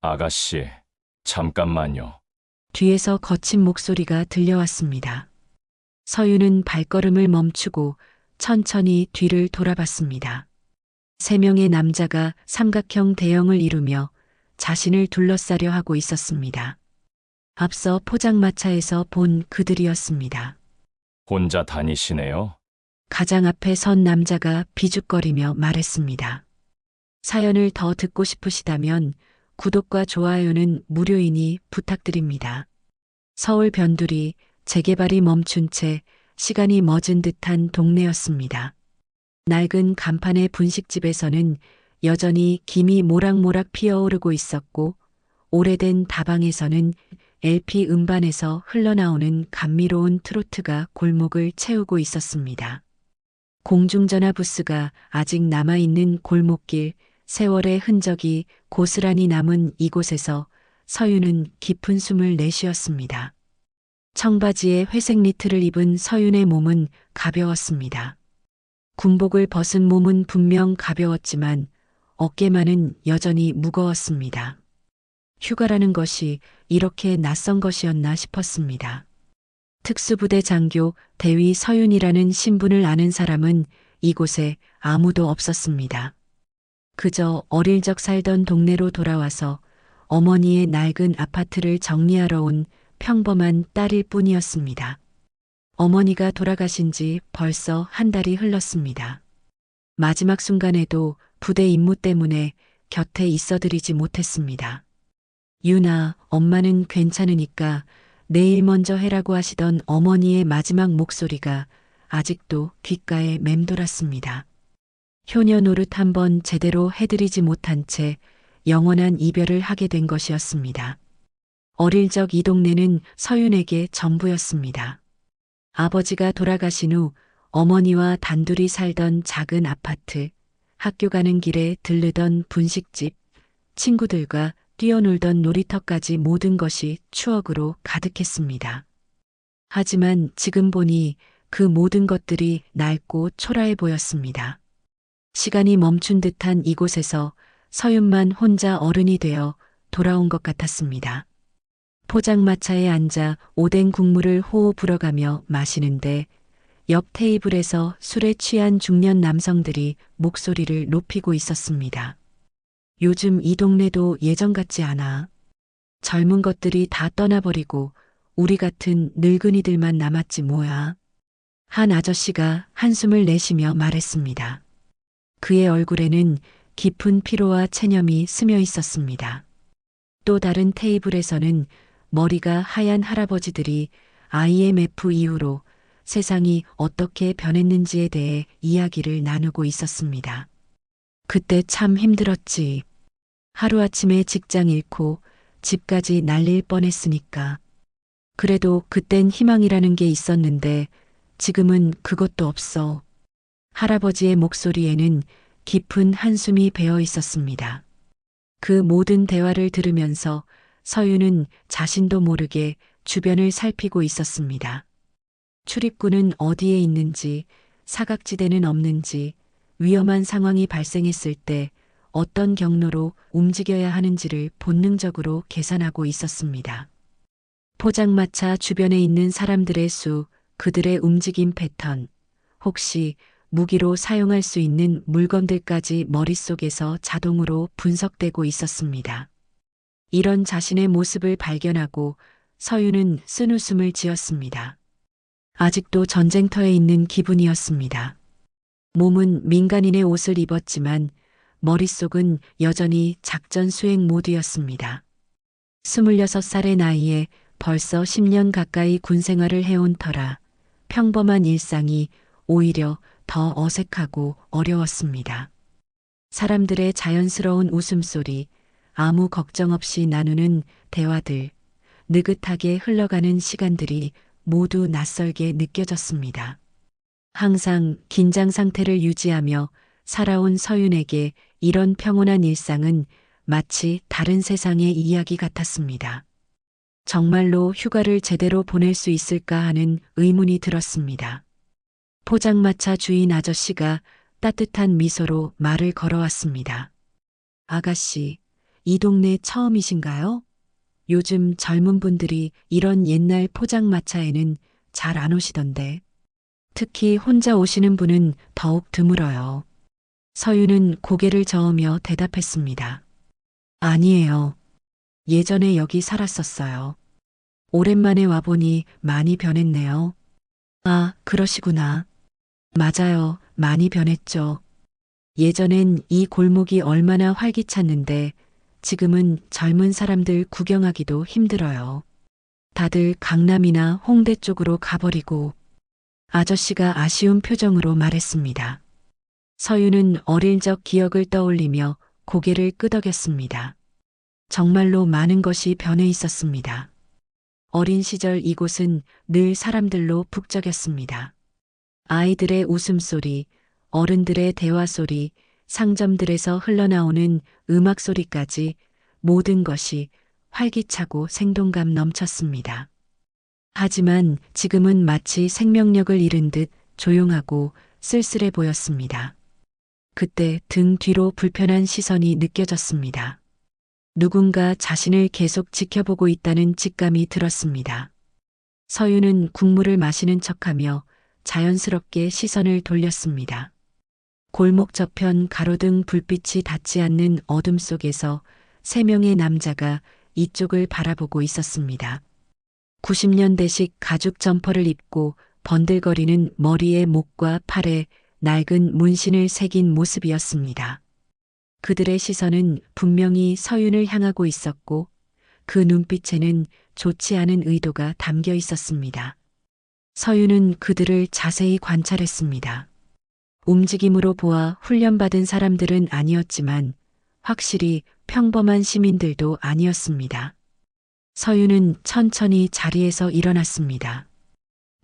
아가씨, 잠깐만요. 뒤에서 거친 목소리가 들려왔습니다. 서윤은 발걸음을 멈추고 천천히 뒤를 돌아봤습니다. 세 명의 남자가 삼각형 대형을 이루며 자신을 둘러싸려 하고 있었습니다. 앞서 포장마차에서 본 그들이었습니다. 혼자 다니시네요? 가장 앞에 선 남자가 비죽거리며 말했습니다. 사연을 더 듣고 싶으시다면 구독과 좋아요는 무료이니 부탁드립니다. 서울 변두리 재개발이 멈춘 채 시간이 멎은 듯한 동네였습니다. 낡은 간판의 분식집에서는 여전히 김이 모락모락 피어오르고 있었고 오래된 다방에서는 LP 음반에서 흘러나오는 감미로운 트로트가 골목을 채우고 있었습니다. 공중전화 부스가 아직 남아있는 골목길, 세월의 흔적이 고스란히 남은 이곳에서 서윤은 깊은 숨을 내쉬었습니다. 청바지에 회색 니트를 입은 서윤의 몸은 가벼웠습니다. 군복을 벗은 몸은 분명 가벼웠지만 어깨만은 여전히 무거웠습니다. 휴가라는 것이 이렇게 낯선 것이었나 싶었습니다. 특수부대 장교 대위 서윤이라는 신분을 아는 사람은 이곳에 아무도 없었습니다. 그저 어릴 적 살던 동네로 돌아와서 어머니의 낡은 아파트를 정리하러 온 평범한 딸일 뿐이었습니다. 어머니가 돌아가신 지 벌써 한 달이 흘렀습니다. 마지막 순간에도 부대 임무 때문에 곁에 있어드리지 못했습니다. 유나, 엄마는 괜찮으니까 내일 먼저 해라고 하시던 어머니의 마지막 목소리가 아직도 귓가에 맴돌았습니다. 효녀 노릇 한번 제대로 해드리지 못한 채 영원한 이별을 하게 된 것이었습니다. 어릴 적 이 동네는 서윤에게 전부였습니다. 아버지가 돌아가신 후 어머니와 단둘이 살던 작은 아파트, 학교 가는 길에 들르던 분식집, 친구들과 뛰어놀던 놀이터까지 모든 것이 추억으로 가득했습니다. 하지만 지금 보니 그 모든 것들이 낡고 초라해 보였습니다. 시간이 멈춘 듯한 이곳에서 서윤만 혼자 어른이 되어 돌아온 것 같았습니다. 포장마차에 앉아 오뎅 국물을 호호 불어가며 마시는데 옆 테이블에서 술에 취한 중년 남성들이 목소리를 높이고 있었습니다. 요즘 이 동네도 예전 같지 않아. 젊은 것들이 다 떠나버리고 우리 같은 늙은이들만 남았지 뭐야. 한 아저씨가 한숨을 내쉬며 말했습니다. 그의 얼굴에는 깊은 피로와 체념이 스며 있었습니다. 또 다른 테이블에서는 머리가 하얀 할아버지들이 IMF 이후로 세상이 어떻게 변했는지에 대해 이야기를 나누고 있었습니다. 그때 참 힘들었지. 하루아침에 직장 잃고 집까지 날릴 뻔했으니까. 그래도 그땐 희망이라는 게 있었는데 지금은 그것도 없어. 할아버지의 목소리에는 깊은 한숨이 배어 있었습니다. 그 모든 대화를 들으면서 서윤은 자신도 모르게 주변을 살피고 있었습니다. 출입구는 어디에 있는지, 사각지대는 없는지, 위험한 상황이 발생했을 때 어떤 경로로 움직여야 하는지를 본능적으로 계산하고 있었습니다. 포장마차 주변에 있는 사람들의 수, 그들의 움직임 패턴, 혹시 무기로 사용할 수 있는 물건들까지 머릿속에서 자동으로 분석되고 있었습니다. 이런 자신의 모습을 발견하고 서윤은 쓴웃음을 지었습니다. 아직도 전쟁터에 있는 기분이었습니다. 몸은 민간인의 옷을 입었지만 머릿속은 여전히 작전 수행 모드였습니다. 26살의 나이에 벌써 10년 가까이 군 생활을 해온 터라 평범한 일상이 오히려 더 어색하고 어려웠습니다. 사람들의 자연스러운 웃음소리, 아무 걱정 없이 나누는 대화들, 느긋하게 흘러가는 시간들이 모두 낯설게 느껴졌습니다. 항상 긴장 상태를 유지하며 살아온 서윤에게 이런 평온한 일상은 마치 다른 세상의 이야기 같았습니다. 정말로 휴가를 제대로 보낼 수 있을까 하는 의문이 들었습니다. 포장마차 주인 아저씨가 따뜻한 미소로 말을 걸어왔습니다. 아가씨, 이 동네 처음이신가요? 요즘 젊은 분들이 이런 옛날 포장마차에는 잘 안 오시던데. 특히 혼자 오시는 분은 더욱 드물어요. 서유는 고개를 저으며 대답했습니다. 아니에요. 예전에 여기 살았었어요. 오랜만에 와보니 많이 변했네요. 아, 그러시구나. 맞아요. 많이 변했죠. 예전엔 이 골목이 얼마나 활기찼는데 지금은 젊은 사람들 구경하기도 힘들어요. 다들 강남이나 홍대 쪽으로 가버리고 아저씨가 아쉬운 표정으로 말했습니다. 서유는 어릴 적 기억을 떠올리며 고개를 끄덕였습니다. 정말로 많은 것이 변해 있었습니다. 어린 시절 이곳은 늘 사람들로 북적였습니다. 아이들의 웃음소리, 어른들의 대화소리, 상점들에서 흘러나오는 음악 소리까지 모든 것이 활기차고 생동감 넘쳤습니다. 하지만 지금은 마치 생명력을 잃은 듯 조용하고 쓸쓸해 보였습니다. 그때 등 뒤로 불편한 시선이 느껴졌습니다. 누군가 자신을 계속 지켜보고 있다는 직감이 들었습니다. 서유는 국물을 마시는 척하며 자연스럽게 시선을 돌렸습니다. 골목 저편 가로등 불빛이 닿지 않는 어둠 속에서 3명의 남자가 이쪽을 바라보고 있었습니다. 90년대식 가죽 점퍼를 입고 번들거리는 머리에 목과 팔에 낡은 문신을 새긴 모습이었습니다. 그들의 시선은 분명히 서윤을 향하고 있었고 그 눈빛에는 좋지 않은 의도가 담겨 있었습니다. 서윤은 그들을 자세히 관찰했습니다. 움직임으로 보아 훈련받은 사람들은 아니었지만 확실히 평범한 시민들도 아니었습니다. 서윤은 천천히 자리에서 일어났습니다.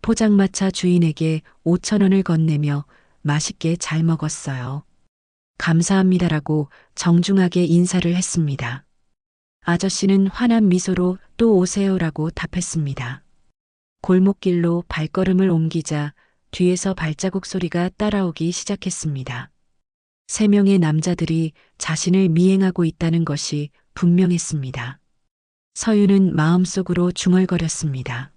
포장마차 주인에게 5,000원을 건네며 맛있게 잘 먹었어요. 감사합니다라고 정중하게 인사를 했습니다. 아저씨는 환한 미소로 또 오세요라고 답했습니다. 골목길로 발걸음을 옮기자 뒤에서 발자국 소리가 따라오기 시작했습니다. 3명의 남자들이 자신을 미행하고 있다는 것이 분명했습니다. 서유는 마음속으로 중얼거렸습니다.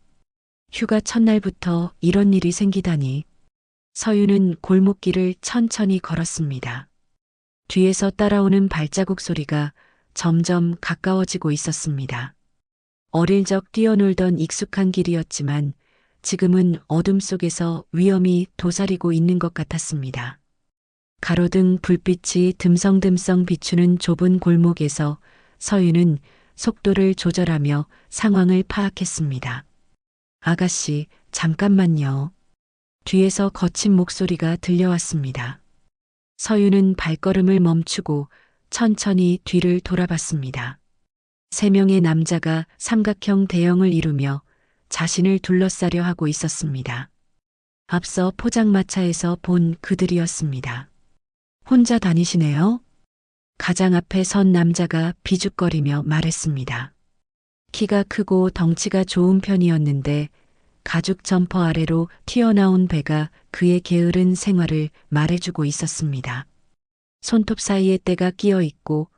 휴가 첫날부터 이런 일이 생기다니. 서유는 골목길을 천천히 걸었습니다. 뒤에서 따라오는 발자국 소리가 점점 가까워지고 있었습니다. 어릴 적 뛰어놀던 익숙한 길이었지만 지금은 어둠 속에서 위험이 도사리고 있는 것 같았습니다. 가로등 불빛이 듬성듬성 비추는 좁은 골목에서 서유는 속도를 조절하며 상황을 파악했습니다. 아가씨, 잠깐만요. 뒤에서 거친 목소리가 들려왔습니다. 서유는 발걸음을 멈추고 천천히 뒤를 돌아봤습니다. 3명의 남자가 삼각형 대형을 이루며 자신을 둘러싸려 하고 있었습니다. 앞서 포장마차에서 본 그들이었습니다. 혼자 다니시네요? 가장 앞에 선 남자가 비죽거리며 말했습니다. 키가 크고 덩치가 좋은 편이었는데 가죽 점퍼 아래로 튀어나온 배가 그의 게으른 생활을 말해주고 있었습니다. 손톱 사이에 때가 끼어 있고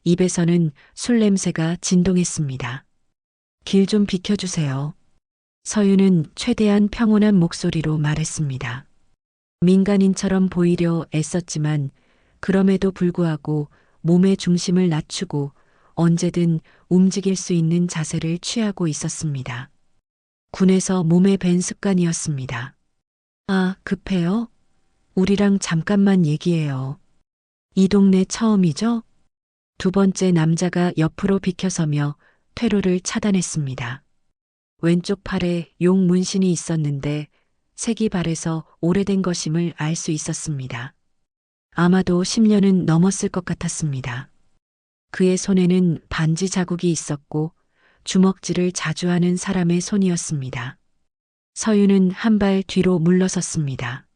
입에서는 술 냄새가 진동했습니다. 길 좀 비켜주세요. 서유는 최대한 평온한 목소리로 말했습니다. 민간인처럼 보이려 애썼지만 그럼에도 불구하고 몸의 중심을 낮추고 언제든 움직일 수 있는 자세를 취하고 있었습니다. 군에서 몸에 밴 습관이었습니다. 아, 급해요? 우리랑 잠깐만 얘기해요. 이 동네 처음이죠? 2번째 남자가 옆으로 비켜서며 퇴로를 차단했습니다. 왼쪽 팔에 용 문신이 있었는데 색이 바래서 오래된 것임을 알 수 있었습니다. 아마도 10년은 넘었을 것 같았습니다. 그의 손에는 반지 자국이 있었고 주먹질을 자주 하는 사람의 손이었습니다. 서유는 한 발 뒤로 물러섰습니다.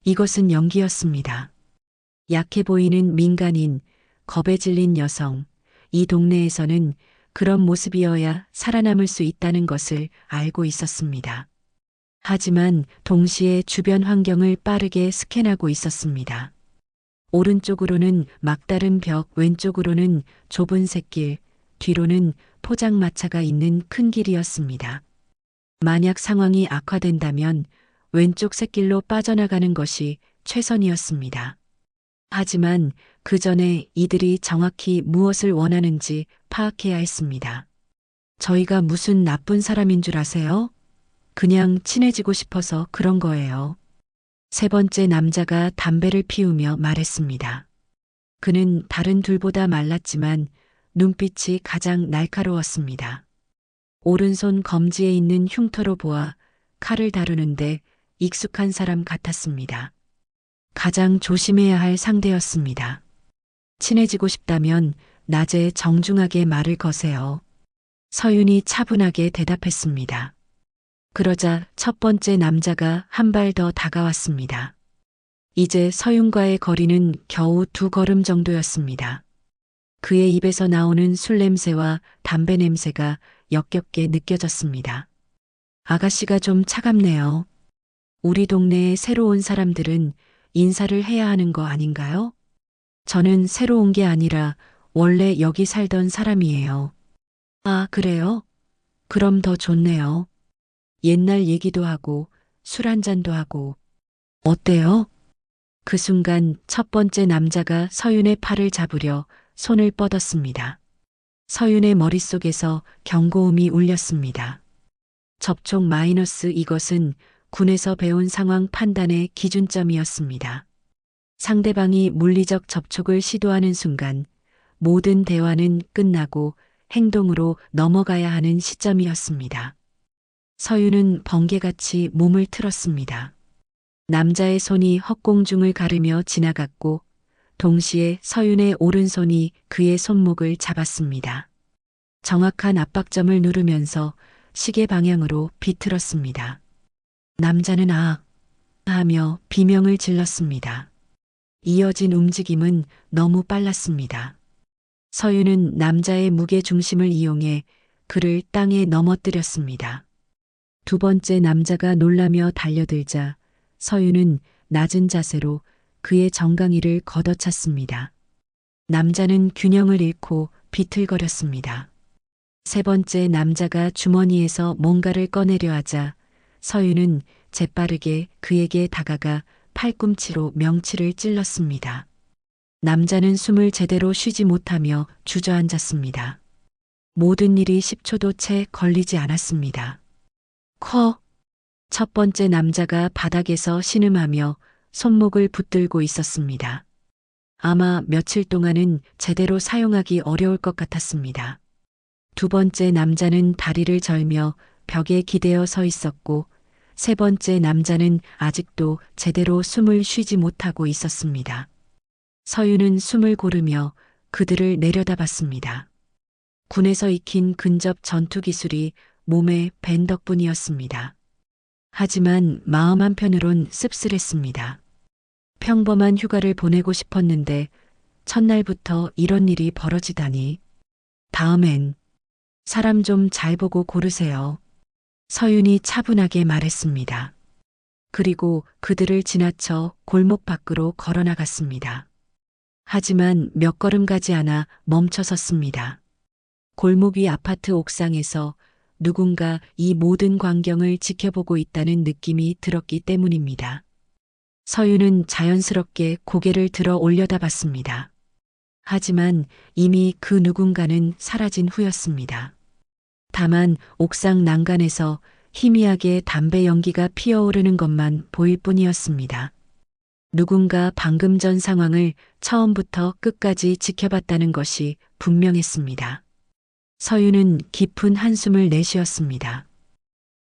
이것은 연기였습니다. 약해 보이는 민간인, 겁에 질린 여성, 이 동네에서는 그런 모습이어야 살아남을 수 있다는 것을 알고 있었습니다. 하지만 동시에 주변 환경을 빠르게 스캔하고 있었습니다. 오른쪽으로는 막다른 벽, 왼쪽으로는 좁은 샛길, 뒤로는 포장마차가 있는 큰 길이었습니다. 만약 상황이 악화된다면 왼쪽 샛길로 빠져나가는 것이 최선이었습니다. 하지만 그 전에 이들이 정확히 무엇을 원하는지 파악해야 했습니다. 저희가 무슨 나쁜 사람인 줄 아세요? 그냥 친해지고 싶어서 그런 거예요. 세 번째 남자가 담배를 피우며 말했습니다. 그는 다른 둘보다 말랐지만 눈빛이 가장 날카로웠습니다. 오른손 검지에 있는 흉터로 보아 칼을 다루는데 익숙한 사람 같았습니다. 가장 조심해야 할 상대였습니다. 친해지고 싶다면 낮에 정중하게 말을 거세요. 서윤이 차분하게 대답했습니다. 그러자 첫 번째 남자가 한 발 더 다가왔습니다. 이제 서윤과의 거리는 겨우 2걸음 정도였습니다. 그의 입에서 나오는 술 냄새와 담배 냄새가 역겹게 느껴졌습니다. 아가씨가 좀 차갑네요. 우리 동네에 새로 온 사람들은 인사를 해야 하는 거 아닌가요? 저는 새로 온 게 아니라 원래 여기 살던 사람이에요. 아, 그래요? 그럼 더 좋네요. 옛날 얘기도 하고 술 한 잔도 하고. 어때요? 그 순간 첫 번째 남자가 서윤의 팔을 잡으려 손을 뻗었습니다. 서윤의 머릿속에서 경고음이 울렸습니다. 접촉 마이너스, 이것은 군에서 배운 상황 판단의 기준점이었습니다. 상대방이 물리적 접촉을 시도하는 순간 모든 대화는 끝나고 행동으로 넘어가야 하는 시점이었습니다. 서윤은 번개같이 몸을 틀었습니다. 남자의 손이 헛공중을 가르며 지나갔고 동시에 서윤의 오른손이 그의 손목을 잡았습니다. 정확한 압박점을 누르면서 시계 방향으로 비틀었습니다. 남자는 아 하며 비명을 질렀습니다. 이어진 움직임은 너무 빨랐습니다. 서윤은 남자의 무게 중심을 이용해 그를 땅에 넘어뜨렸습니다. 두 번째 남자가 놀라며 달려들자 서윤은 낮은 자세로 그의 정강이를 걷어찼습니다. 남자는 균형을 잃고 비틀거렸습니다. 세 번째 남자가 주머니에서 뭔가를 꺼내려 하자 서윤은 재빠르게 그에게 다가가 팔꿈치로 명치를 찔렀습니다. 남자는 숨을 제대로 쉬지 못하며 주저앉았습니다. 모든 일이 10초도 채 걸리지 않았습니다. 첫 번째 남자가 바닥에서 신음하며 손목을 붙들고 있었습니다. 아마 며칠 동안은 제대로 사용하기 어려울 것 같았습니다. 두 번째 남자는 다리를 절며 벽에 기대어 서 있었고 세 번째 남자는 아직도 제대로 숨을 쉬지 못하고 있었습니다. 서윤은 숨을 고르며 그들을 내려다봤습니다. 군에서 익힌 근접 전투 기술이 몸에 밴 덕분이었습니다. 하지만 마음 한편으론 씁쓸했습니다. 평범한 휴가를 보내고 싶었는데 첫날부터 이런 일이 벌어지다니. 다음엔 사람 좀 잘 보고 고르세요. 서윤이 차분하게 말했습니다. 그리고 그들을 지나쳐 골목 밖으로 걸어나갔습니다. 하지만 몇 걸음 가지 않아 멈춰섰습니다. 골목 위 아파트 옥상에서 누군가 이 모든 광경을 지켜보고 있다는 느낌이 들었기 때문입니다. 서윤은 자연스럽게 고개를 들어 올려다봤습니다. 하지만 이미 그 누군가는 사라진 후였습니다. 다만 옥상 난간에서 희미하게 담배 연기가 피어오르는 것만 보일 뿐이었습니다. 누군가 방금 전 상황을 처음부터 끝까지 지켜봤다는 것이 분명했습니다. 서윤은 깊은 한숨을 내쉬었습니다.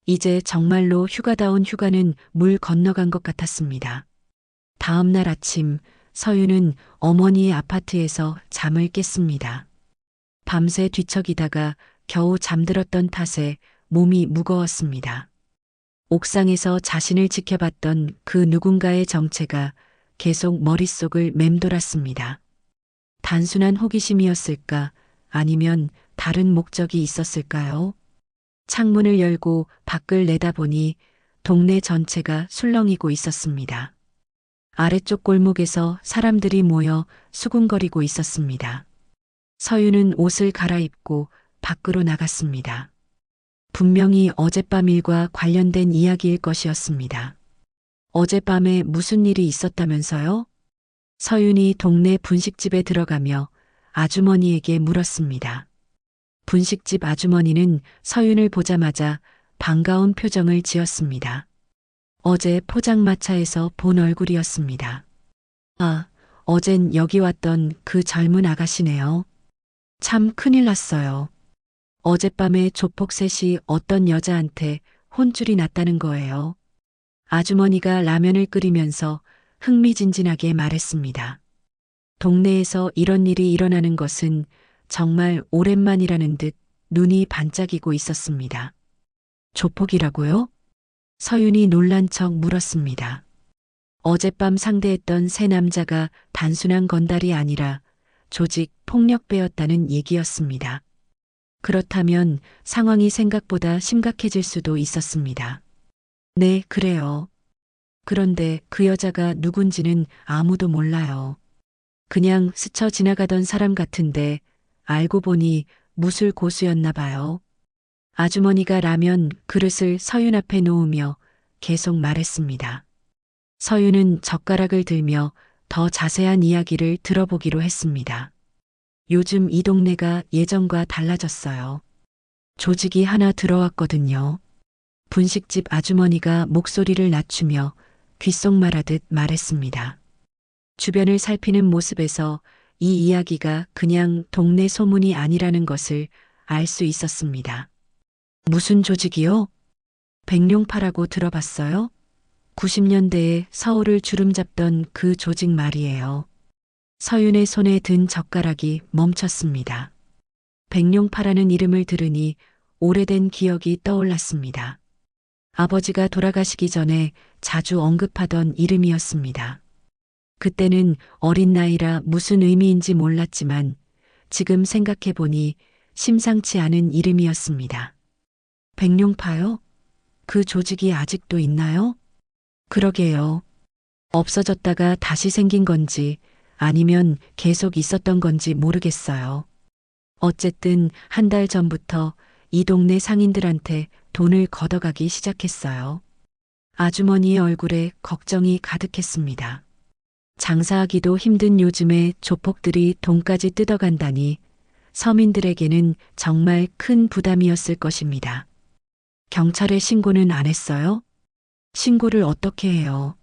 이제 정말로 휴가다운 휴가는 물 건너간 것 같았습니다. 다음 날 아침 서윤은 어머니의 아파트에서 잠을 깼습니다. 밤새 뒤척이다가 겨우 잠들었던 탓에 몸이 무거웠습니다. 옥상에서 자신을 지켜봤던 그 누군가의 정체가 계속 머릿속을 맴돌았습니다. 단순한 호기심이었을까? 아니면 다른 목적이 있었을까요? 창문을 열고 밖을 내다보니 동네 전체가 술렁이고 있었습니다. 아래쪽 골목에서 사람들이 모여 수군거리고 있었습니다. 서윤은 옷을 갈아입고 밖으로 나갔습니다. 분명히 어젯밤 일과 관련된 이야기일 것이었습니다. 어젯밤에 무슨 일이 있었다면서요? 서윤이 동네 분식집에 들어가며 아주머니에게 물었습니다. 분식집 아주머니는 서윤을 보자마자 반가운 표정을 지었습니다. 어제 포장마차에서 본 얼굴이었습니다. 아, 어젠 여기 왔던 그 젊은 아가씨네요. 참 큰일 났어요. 어젯밤에 조폭 셋이 어떤 여자한테 혼쭐이 났다는 거예요. 아주머니가 라면을 끓이면서 흥미진진하게 말했습니다. 동네에서 이런 일이 일어나는 것은 정말 오랜만이라는 듯 눈이 반짝이고 있었습니다. 조폭이라고요? 서윤이 놀란 척 물었습니다. 어젯밤 상대했던 세 남자가 단순한 건달이 아니라 조직 폭력배였다는 얘기였습니다. 그렇다면 상황이 생각보다 심각해질 수도 있었습니다. 네, 그래요. 그런데 그 여자가 누군지는 아무도 몰라요. 그냥 스쳐 지나가던 사람 같은데 알고 보니 무술 고수였나 봐요. 아주머니가 라면 그릇을 서윤 앞에 놓으며 계속 말했습니다. 서윤은 젓가락을 들며 더 자세한 이야기를 들어보기로 했습니다. 요즘 이 동네가 예전과 달라졌어요. 조직이 하나 들어왔거든요. 분식집 아주머니가 목소리를 낮추며 귓속말하듯 말했습니다. 주변을 살피는 모습에서 이 이야기가 그냥 동네 소문이 아니라는 것을 알 수 있었습니다. 무슨 조직이요? 백룡파라고 들어봤어요? 90년대에 서울을 주름잡던 그 조직 말이에요. 서윤의 손에 든 젓가락이 멈췄습니다. 백룡파라는 이름을 들으니 오래된 기억이 떠올랐습니다. 아버지가 돌아가시기 전에 자주 언급하던 이름이었습니다. 그때는 어린 나이라 무슨 의미인지 몰랐지만 지금 생각해보니 심상치 않은 이름이었습니다. 백룡파요? 그 조직이 아직도 있나요? 그러게요. 없어졌다가 다시 생긴 건지 아니면 계속 있었던 건지 모르겠어요. 어쨌든 한 달 전부터 이 동네 상인들한테 돈을 걷어가기 시작했어요. 아주머니의 얼굴에 걱정이 가득했습니다. 장사하기도 힘든 요즘에 조폭들이 돈까지 뜯어간다니 서민들에게는 정말 큰 부담이었을 것입니다. 경찰에 신고는 안 했어요? 신고를 어떻게 해요?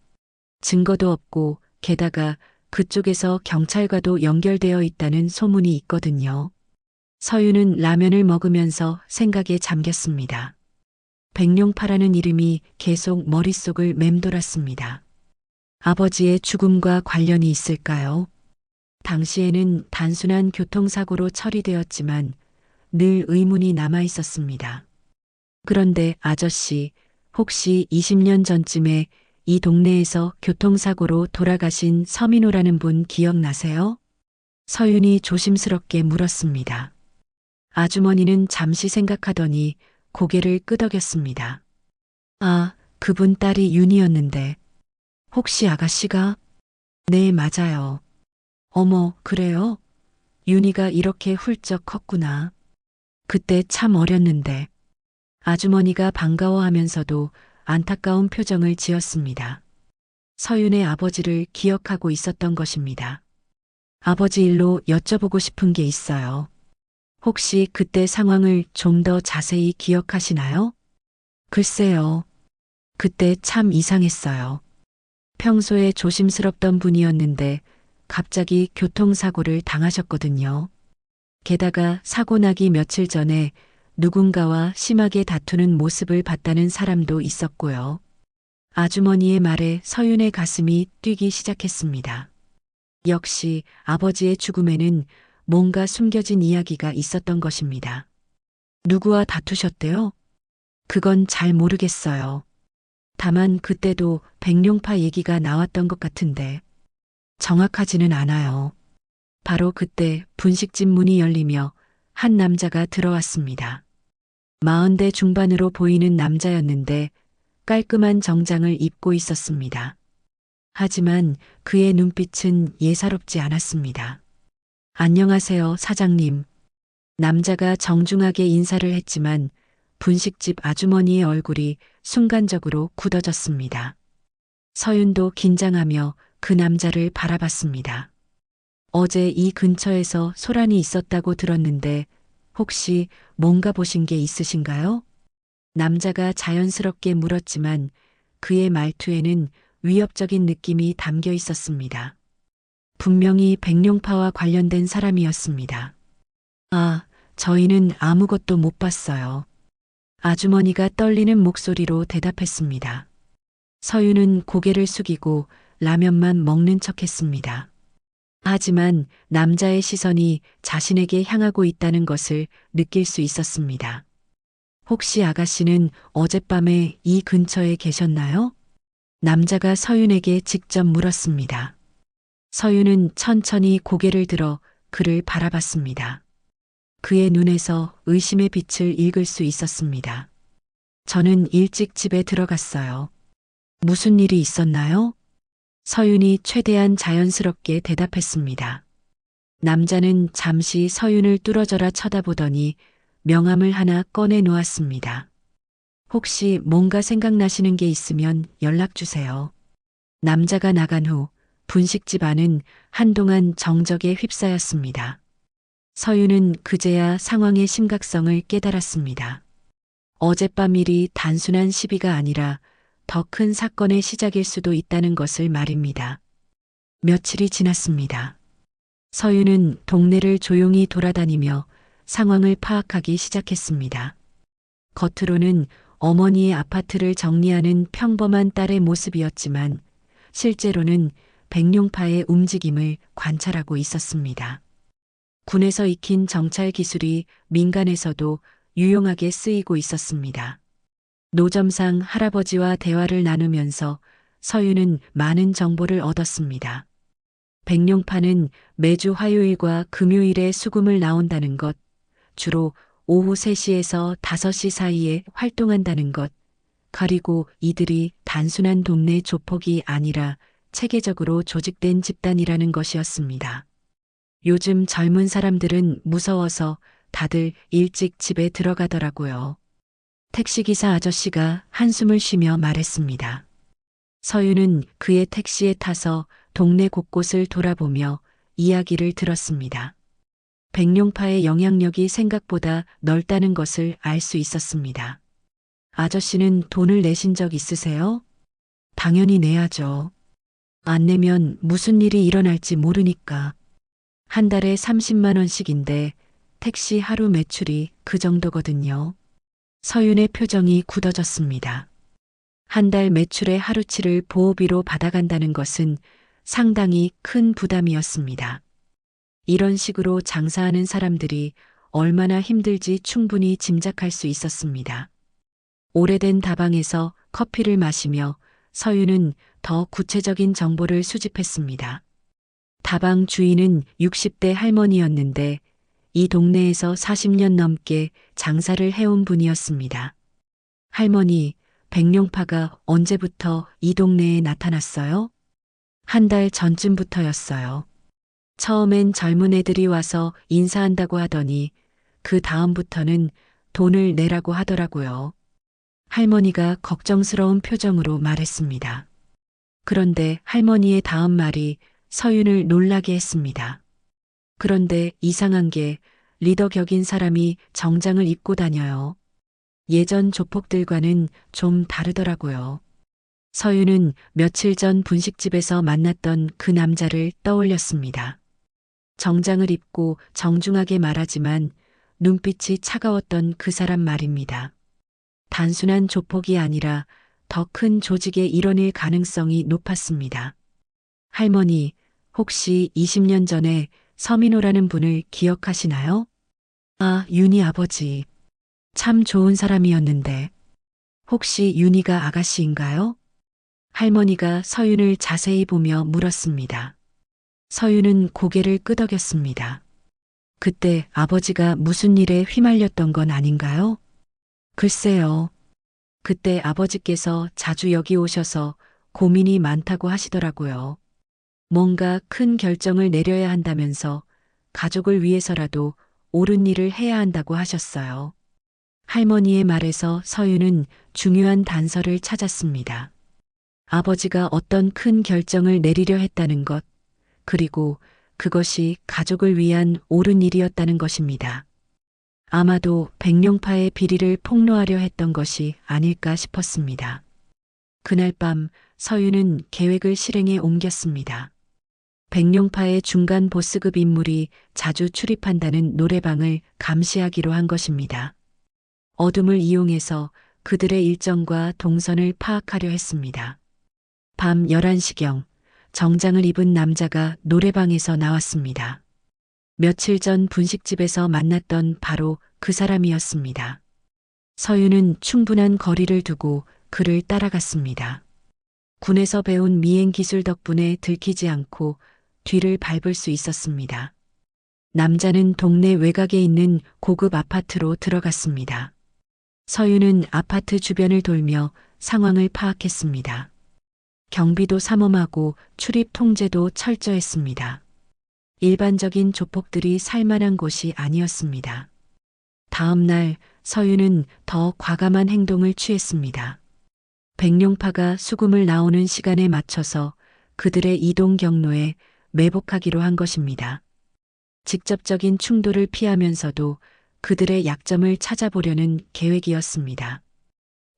증거도 없고 게다가 그쪽에서 경찰과도 연결되어 있다는 소문이 있거든요. 서윤은 라면을 먹으면서 생각에 잠겼습니다. 백룡파라는 이름이 계속 머릿속을 맴돌았습니다. 아버지의 죽음과 관련이 있을까요? 당시에는 단순한 교통사고로 처리되었지만 늘 의문이 남아 있었습니다. 그런데 아저씨, 혹시 20년 전쯤에 이 동네에서 교통사고로 돌아가신 서민호라는 분 기억나세요? 서윤이 조심스럽게 물었습니다. 아주머니는 잠시 생각하더니 고개를 끄덕였습니다. 아, 그분 딸이 윤이었는데. 혹시 아가씨가? 네, 맞아요. 어머, 그래요? 윤이가 이렇게 훌쩍 컸구나. 그때 참 어렸는데. 아주머니가 반가워하면서도 안타까운 표정을 지었습니다. 서윤의 아버지를 기억하고 있었던 것입니다. 아버지 일로 여쭤보고 싶은 게 있어요. 혹시 그때 상황을 좀 더 자세히 기억하시나요? 글쎄요. 그때 참 이상했어요. 평소에 조심스럽던 분이었는데 갑자기 교통사고를 당하셨거든요. 게다가 사고 나기 며칠 전에 누군가와 심하게 다투는 모습을 봤다는 사람도 있었고요. 아주머니의 말에 서윤의 가슴이 뛰기 시작했습니다. 역시 아버지의 죽음에는 뭔가 숨겨진 이야기가 있었던 것입니다. 누구와 다투셨대요? 그건 잘 모르겠어요. 다만 그때도 백룡파 얘기가 나왔던 것 같은데 정확하지는 않아요. 바로 그때 분식집 문이 열리며 한 남자가 들어왔습니다. 40대 중반으로 보이는 남자였는데 깔끔한 정장을 입고 있었습니다. 하지만 그의 눈빛은 예사롭지 않았습니다. 안녕하세요, 사장님. 남자가 정중하게 인사를 했지만 분식집 아주머니의 얼굴이 순간적으로 굳어졌습니다. 서윤도 긴장하며 그 남자를 바라봤습니다. 어제 이 근처에서 소란이 있었다고 들었는데 혹시 뭔가 보신 게 있으신가요? 남자가 자연스럽게 물었지만 그의 말투에는 위협적인 느낌이 담겨 있었습니다. 분명히 백룡파와 관련된 사람이었습니다. 아, 저희는 아무것도 못 봤어요. 아주머니가 떨리는 목소리로 대답했습니다. 서유는 고개를 숙이고 라면만 먹는 척 했습니다. 하지만 남자의 시선이 자신에게 향하고 있다는 것을 느낄 수 있었습니다. 혹시 아가씨는 어젯밤에 이 근처에 계셨나요? 남자가 서윤에게 직접 물었습니다. 서윤은 천천히 고개를 들어 그를 바라봤습니다. 그의 눈에서 의심의 빛을 읽을 수 있었습니다. 저는 일찍 집에 들어갔어요. 무슨 일이 있었나요? 서윤이 최대한 자연스럽게 대답했습니다. 남자는 잠시 서윤을 뚫어져라 쳐다보더니 명함을 하나 꺼내 놓았습니다. 혹시 뭔가 생각나시는 게 있으면 연락 주세요. 남자가 나간 후 분식집 안은 한동안 정적에 휩싸였습니다. 서윤은 그제야 상황의 심각성을 깨달았습니다. 어젯밤 일이 단순한 시비가 아니라 더 큰 사건의 시작일 수도 있다는 것을 말입니다. 며칠이 지났습니다. 서윤은 동네를 조용히 돌아다니며 상황을 파악하기 시작했습니다. 겉으로는 어머니의 아파트를 정리하는 평범한 딸의 모습이었지만 실제로는 백룡파의 움직임을 관찰하고 있었습니다. 군에서 익힌 정찰 기술이 민간에서도 유용하게 쓰이고 있었습니다. 노점상 할아버지와 대화를 나누면서 서윤은 많은 정보를 얻었습니다. 백룡파는 매주 화요일과 금요일에 수금을 나온다는 것, 주로 오후 3시에서 5시 사이에 활동한다는 것, 그리고 이들이 단순한 동네 조폭이 아니라 체계적으로 조직된 집단이라는 것이었습니다. 요즘 젊은 사람들은 무서워서 다들 일찍 집에 들어가더라고요. 택시기사 아저씨가 한숨을 쉬며 말했습니다. 서윤은 그의 택시에 타서 동네 곳곳을 돌아보며 이야기를 들었습니다. 백룡파의 영향력이 생각보다 넓다는 것을 알 수 있었습니다. 아저씨는 돈을 내신 적 있으세요? 당연히 내야죠. 안 내면 무슨 일이 일어날지 모르니까. 한 달에 30만 원씩인데 택시 하루 매출이 그 정도거든요. 서윤의 표정이 굳어졌습니다. 한 달 매출의 하루치를 보호비로 받아간다는 것은 상당히 큰 부담이었습니다. 이런 식으로 장사하는 사람들이 얼마나 힘들지 충분히 짐작할 수 있었습니다. 오래된 다방에서 커피를 마시며 서윤은 더 구체적인 정보를 수집했습니다. 다방 주인은 60대 할머니였는데 이 동네에서 40년 넘게 장사를 해온 분이었습니다. 할머니, 백룡파가 언제부터 이 동네에 나타났어요? 한 달 전쯤부터였어요. 처음엔 젊은 애들이 와서 인사한다고 하더니 그 다음부터는 돈을 내라고 하더라고요. 할머니가 걱정스러운 표정으로 말했습니다. 그런데 할머니의 다음 말이 서윤을 놀라게 했습니다. 그런데 이상한 게 리더 격인 사람이 정장을 입고 다녀요. 예전 조폭들과는 좀 다르더라고요. 서윤은 며칠 전 분식집에서 만났던 그 남자를 떠올렸습니다. 정장을 입고 정중하게 말하지만 눈빛이 차가웠던 그 사람 말입니다. 단순한 조폭이 아니라 더 큰 조직의 일원일 가능성이 높았습니다. 할머니, 혹시 20년 전에 서민호라는 분을 기억하시나요? 아, 윤희 아버지. 참 좋은 사람이었는데. 혹시 윤희가 아가씨인가요? 할머니가 서윤을 자세히 보며 물었습니다. 서윤은 고개를 끄덕였습니다. 그때 아버지가 무슨 일에 휘말렸던 건 아닌가요? 글쎄요. 그때 아버지께서 자주 여기 오셔서 고민이 많다고 하시더라고요. 뭔가 큰 결정을 내려야 한다면서 가족을 위해서라도 옳은 일을 해야 한다고 하셨어요. 할머니의 말에서 서유는 중요한 단서를 찾았습니다. 아버지가 어떤 큰 결정을 내리려 했다는 것, 그리고 그것이 가족을 위한 옳은 일이었다는 것입니다. 아마도 백룡파의 비리를 폭로하려 했던 것이 아닐까 싶었습니다. 그날 밤 서유는 계획을 실행에 옮겼습니다. 백룡파의 중간 보스급 인물이 자주 출입한다는 노래방을 감시하기로 한 것입니다. 어둠을 이용해서 그들의 일정과 동선을 파악하려 했습니다. 밤 11시경 정장을 입은 남자가 노래방에서 나왔습니다. 며칠 전 분식집에서 만났던 바로 그 사람이었습니다. 서유는 충분한 거리를 두고 그를 따라갔습니다. 군에서 배운 미행 기술 덕분에 들키지 않고 뒤를 밟을 수 있었습니다. 남자는 동네 외곽에 있는 고급 아파트로 들어갔습니다. 서유는 아파트 주변을 돌며 상황을 파악했습니다. 경비도 삼엄하고 출입 통제도 철저했습니다. 일반적인 조폭들이 살만한 곳이 아니었습니다. 다음 날 서유는 더 과감한 행동을 취했습니다. 백룡파가 수금을 나오는 시간에 맞춰서 그들의 이동 경로에 매복하기로 한 것입니다. 직접적인 충돌을 피하면서도 그들의 약점을 찾아보려는 계획이었습니다.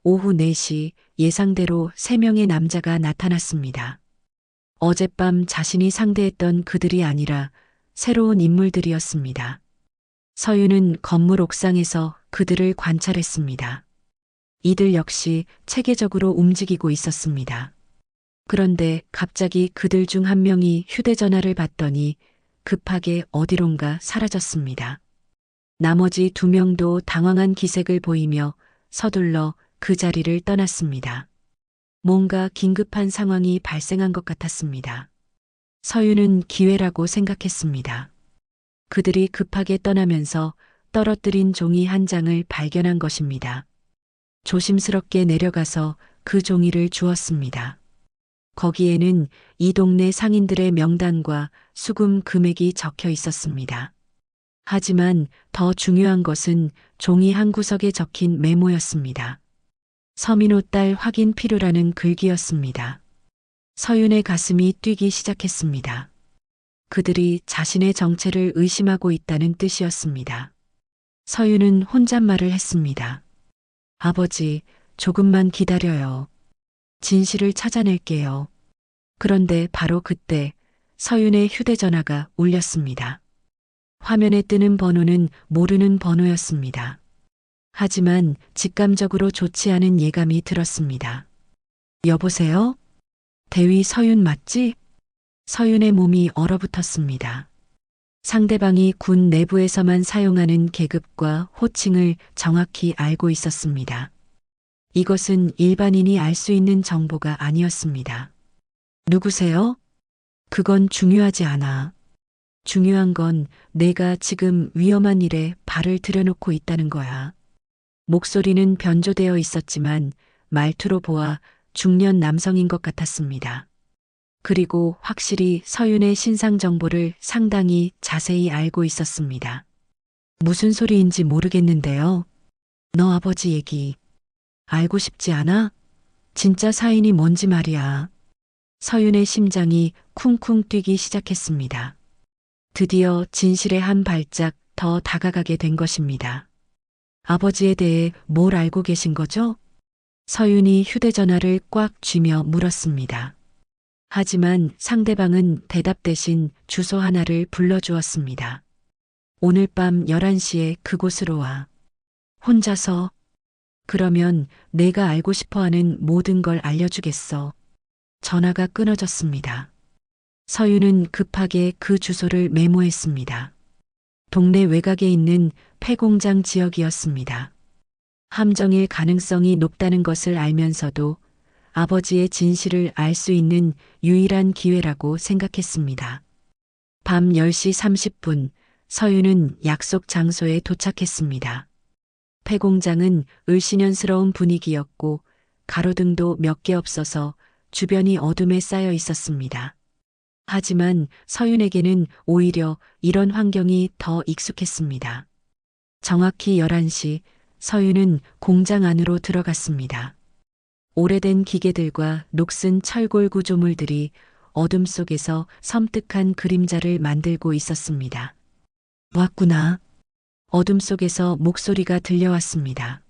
오후 4시 예상대로 3명의 남자가 나타났습니다. 어젯밤 자신이 상대했던 그들이 아니라 새로운 인물들이었습니다. 서유는 건물 옥상에서 그들을 관찰했습니다. 이들 역시 체계적으로 움직이고 있었습니다. 그런데 갑자기 그들 중 한 명이 휴대전화를 받더니 급하게 어디론가 사라졌습니다. 나머지 2명도 당황한 기색을 보이며 서둘러 그 자리를 떠났습니다. 뭔가 긴급한 상황이 발생한 것 같았습니다. 서유는 기회라고 생각했습니다. 그들이 급하게 떠나면서 떨어뜨린 종이 한 장을 발견한 것입니다. 조심스럽게 내려가서 그 종이를 주었습니다. 거기에는 이 동네 상인들의 명단과 수금 금액이 적혀 있었습니다. 하지만 더 중요한 것은 종이 한 구석에 적힌 메모였습니다. 서민호 딸 확인 필요라는 글귀였습니다. 서윤의 가슴이 뛰기 시작했습니다. 그들이 자신의 정체를 의심하고 있다는 뜻이었습니다. 서윤은 혼잣말을 했습니다. 아버지, 조금만 기다려요. 진실을 찾아낼게요. 그런데 바로 그때 서윤의 휴대전화가 울렸습니다. 화면에 뜨는 번호는 모르는 번호였습니다. 하지만 직감적으로 좋지 않은 예감이 들었습니다. 여보세요? 대위 서윤 맞지? 서윤의 몸이 얼어붙었습니다. 상대방이 군 내부에서만 사용하는 계급과 호칭을 정확히 알고 있었습니다. 이것은 일반인이 알 수 있는 정보가 아니었습니다. 누구세요? 그건 중요하지 않아. 중요한 건 내가 지금 위험한 일에 발을 들여놓고 있다는 거야. 목소리는 변조되어 있었지만 말투로 보아 중년 남성인 것 같았습니다. 그리고 확실히 서윤의 신상 정보를 상당히 자세히 알고 있었습니다. 무슨 소리인지 모르겠는데요. 너 아버지 얘기 알고 싶지 않아? 진짜 사인이 뭔지 말이야. 서윤의 심장이 쿵쿵 뛰기 시작했습니다. 드디어 진실의 한 발짝 더 다가가게 된 것입니다. 아버지에 대해 뭘 알고 계신 거죠? 서윤이 휴대전화를 꽉 쥐며 물었습니다. 하지만 상대방은 대답 대신 주소 하나를 불러주었습니다. 오늘 밤 11시에 그곳으로 와. 혼자서. 그러면 내가 알고 싶어하는 모든 걸 알려주겠어. 전화가 끊어졌습니다. 서윤은 급하게 그 주소를 메모했습니다. 동네 외곽에 있는 폐공장 지역이었습니다. 함정일 가능성이 높다는 것을 알면서도 아버지의 진실을 알 수 있는 유일한 기회라고 생각했습니다. 밤 10시 30분 서윤은 약속 장소에 도착했습니다. 폐공장은 을씨년스러운 분위기였고 가로등도 몇 개 없어서 주변이 어둠에 쌓여 있었습니다. 하지만 서윤에게는 오히려 이런 환경이 더 익숙했습니다. 정확히 11시 서윤은 공장 안으로 들어갔습니다. 오래된 기계들과 녹슨 철골 구조물들이 어둠 속에서 섬뜩한 그림자를 만들고 있었습니다. 왔구나. 어둠 속에서 목소리가 들려왔습니다.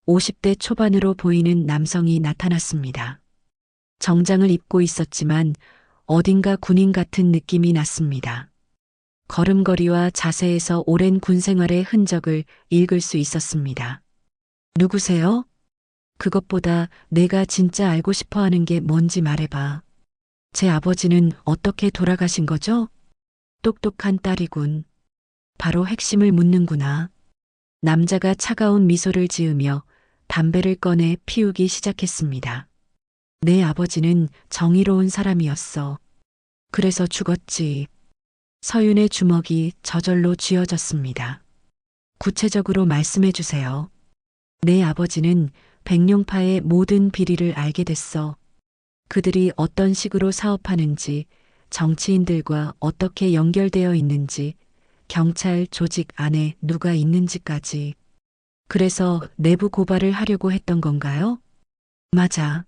50대 초반으로 보이는 남성이 나타났습니다. 정장을 입고 있었지만 어딘가 군인 같은 느낌이 났습니다. 걸음걸이와 자세에서 오랜 군 생활의 흔적을 읽을 수 있었습니다. 누구세요? 그것보다 내가 진짜 알고 싶어 하는 게 뭔지 말해봐. 제 아버지는 어떻게 돌아가신 거죠? 똑똑한 딸이군. 바로 핵심을 묻는구나. 남자가 차가운 미소를 지으며 담배를 꺼내 피우기 시작했습니다. 내 아버지는 정의로운 사람이었어. 그래서 죽었지. 서윤의 주먹이 저절로 쥐어졌습니다. 구체적으로 말씀해 주세요. 내 아버지는 백룡파의 모든 비리를 알게 됐어. 그들이 어떤 식으로 사업하는지, 정치인들과 어떻게 연결되어 있는지, 경찰 조직 안에 누가 있는지까지. 그래서 내부 고발을 하려고 했던 건가요? 맞아.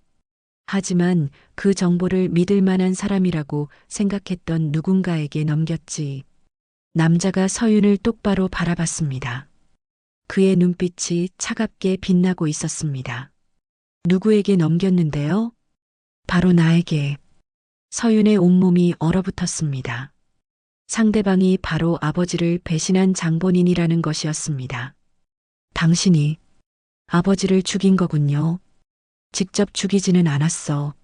하지만 그 정보를 믿을 만한 사람이라고 생각했던 누군가에게 넘겼지. 남자가 서윤을 똑바로 바라봤습니다. 그의 눈빛이 차갑게 빛나고 있었습니다. 누구에게 넘겼는데요? 바로 나에게. 서윤의 온몸이 얼어붙었습니다. 상대방이 바로 아버지를 배신한 장본인이라는 것이었습니다. 당신이 아버지를 죽인 거군요. 직접 죽이지는 않았어.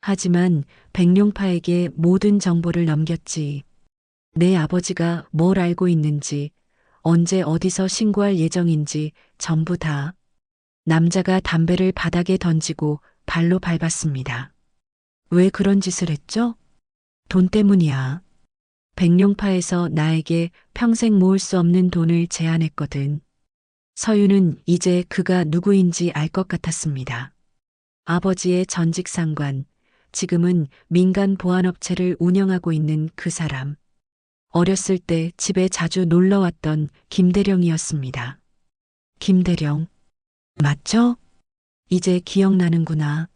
하지만 백룡파에게 모든 정보를 넘겼지. 내 아버지가 뭘 알고 있는지, 언제 어디서 신고할 예정인지 전부 다. 남자가 담배를 바닥에 던지고 발로 밟았습니다. 왜 그런 짓을 했죠? 돈 때문이야. 백룡파에서 나에게 평생 모을 수 없는 돈을 제안했거든. 서윤은 이제 그가 누구인지 알 것 같았습니다. 아버지의 전직 상관, 지금은 민간 보안업체를 운영하고 있는 그 사람. 어렸을 때 집에 자주 놀러 왔던 김대령이었습니다. 김대령. 맞죠? 이제 기억나는구나.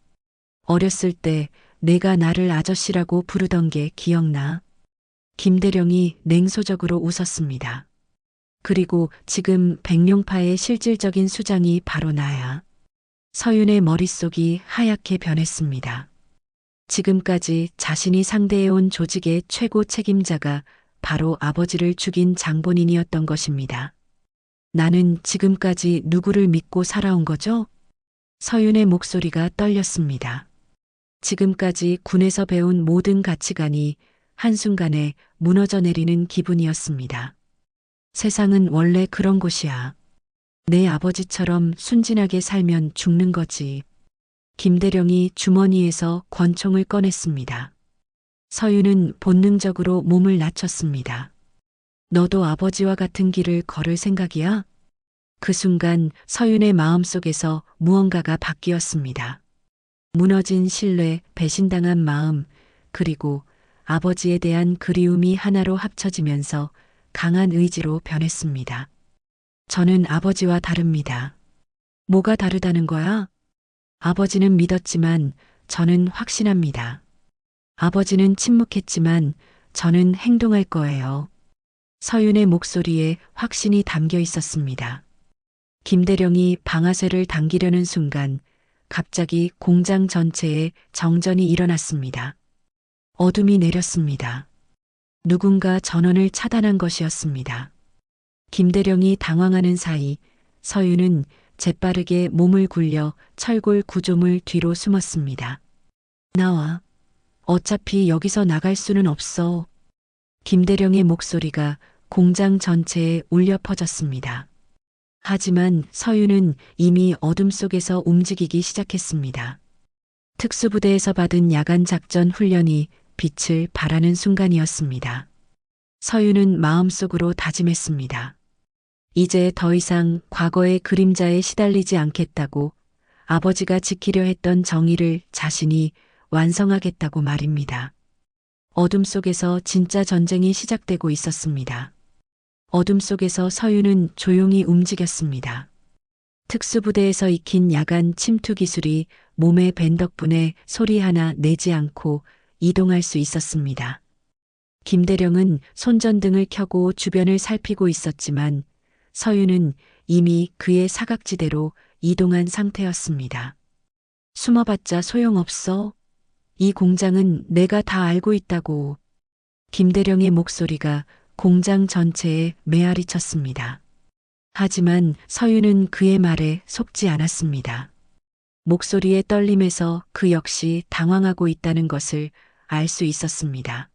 어렸을 때 내가 나를 아저씨라고 부르던 게 기억나. 김대령이 냉소적으로 웃었습니다. 그리고 지금 백룡파의 실질적인 수장이 바로 나야. 서윤의 머릿속이 하얗게 변했습니다. 지금까지 자신이 상대해온 조직의 최고 책임자가 바로 아버지를 죽인 장본인이었던 것입니다. 나는 지금까지 누구를 믿고 살아온 거죠? 서윤의 목소리가 떨렸습니다. 지금까지 군에서 배운 모든 가치관이 한순간에 무너져 내리는 기분이었습니다. 세상은 원래 그런 곳이야. 내 아버지처럼 순진하게 살면 죽는 거지. 김대령이 주머니에서 권총을 꺼냈습니다. 서윤은 본능적으로 몸을 낮췄습니다. 너도 아버지와 같은 길을 걸을 생각이야? 그 순간 서윤의 마음속에서 무언가가 바뀌었습니다. 무너진 신뢰, 배신당한 마음, 그리고 아버지에 대한 그리움이 하나로 합쳐지면서 강한 의지로 변했습니다. 저는 아버지와 다릅니다. 뭐가 다르다는 거야? 아버지는 믿었지만 저는 확신합니다. 아버지는 침묵했지만 저는 행동할 거예요. 서윤의 목소리에 확신이 담겨 있었습니다. 김대령이 방아쇠를 당기려는 순간 갑자기 공장 전체에 정전이 일어났습니다. 어둠이 내렸습니다. 누군가 전원을 차단한 것이었습니다. 김대령이 당황하는 사이 서윤은 재빠르게 몸을 굴려 철골 구조물 뒤로 숨었습니다. 나와. 어차피 여기서 나갈 수는 없어. 김대령의 목소리가 공장 전체에 울려 퍼졌습니다. 하지만 서윤은 이미 어둠 속에서 움직이기 시작했습니다. 특수부대에서 받은 야간 작전 훈련이 빛을 발하는 순간이었습니다. 서윤은 마음속으로 다짐했습니다. 이제 더 이상 과거의 그림자에 시달리지 않겠다고, 아버지가 지키려 했던 정의를 자신이 완성하겠다고 말입니다. 어둠 속에서 진짜 전쟁이 시작되고 있었습니다. 어둠 속에서 서윤은 조용히 움직였습니다. 특수부대에서 익힌 야간 침투 기술이 몸에 밴 덕분에 소리 하나 내지 않고 이동할 수 있었습니다. 김대령은 손전등을 켜고 주변을 살피고 있었지만 서윤은 이미 그의 사각지대로 이동한 상태였습니다. 숨어봤자 소용없어. 이 공장은 내가 다 알고 있다고. 김대령의 목소리가 공장 전체에 메아리 쳤습니다. 하지만 서윤은 그의 말에 속지 않았습니다. 목소리의 떨림에서 그 역시 당황하고 있다는 것을 알 수 있었습니다.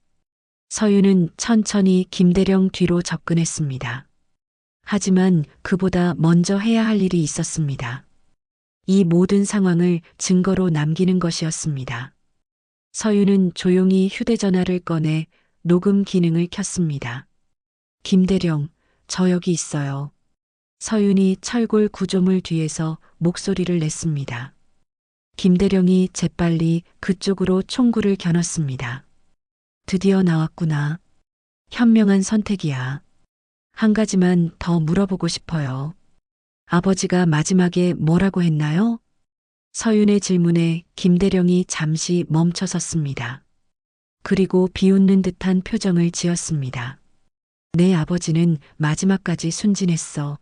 서윤은 천천히 김대령 뒤로 접근했습니다. 하지만 그보다 먼저 해야 할 일이 있었습니다. 이 모든 상황을 증거로 남기는 것이었습니다. 서윤은 조용히 휴대전화를 꺼내 녹음 기능을 켰습니다. 김대령, 저 여기 있어요. 서윤이 철골 구조물 뒤에서 목소리를 냈습니다. 김대령이 재빨리 그쪽으로 총구를 겨눴습니다. 드디어 나왔구나. 현명한 선택이야. 한 가지만 더 물어보고 싶어요. 아버지가 마지막에 뭐라고 했나요? 서윤의 질문에 김대령이 잠시 멈춰섰습니다. 그리고 비웃는 듯한 표정을 지었습니다. 내 아버지는 마지막까지 순진했어.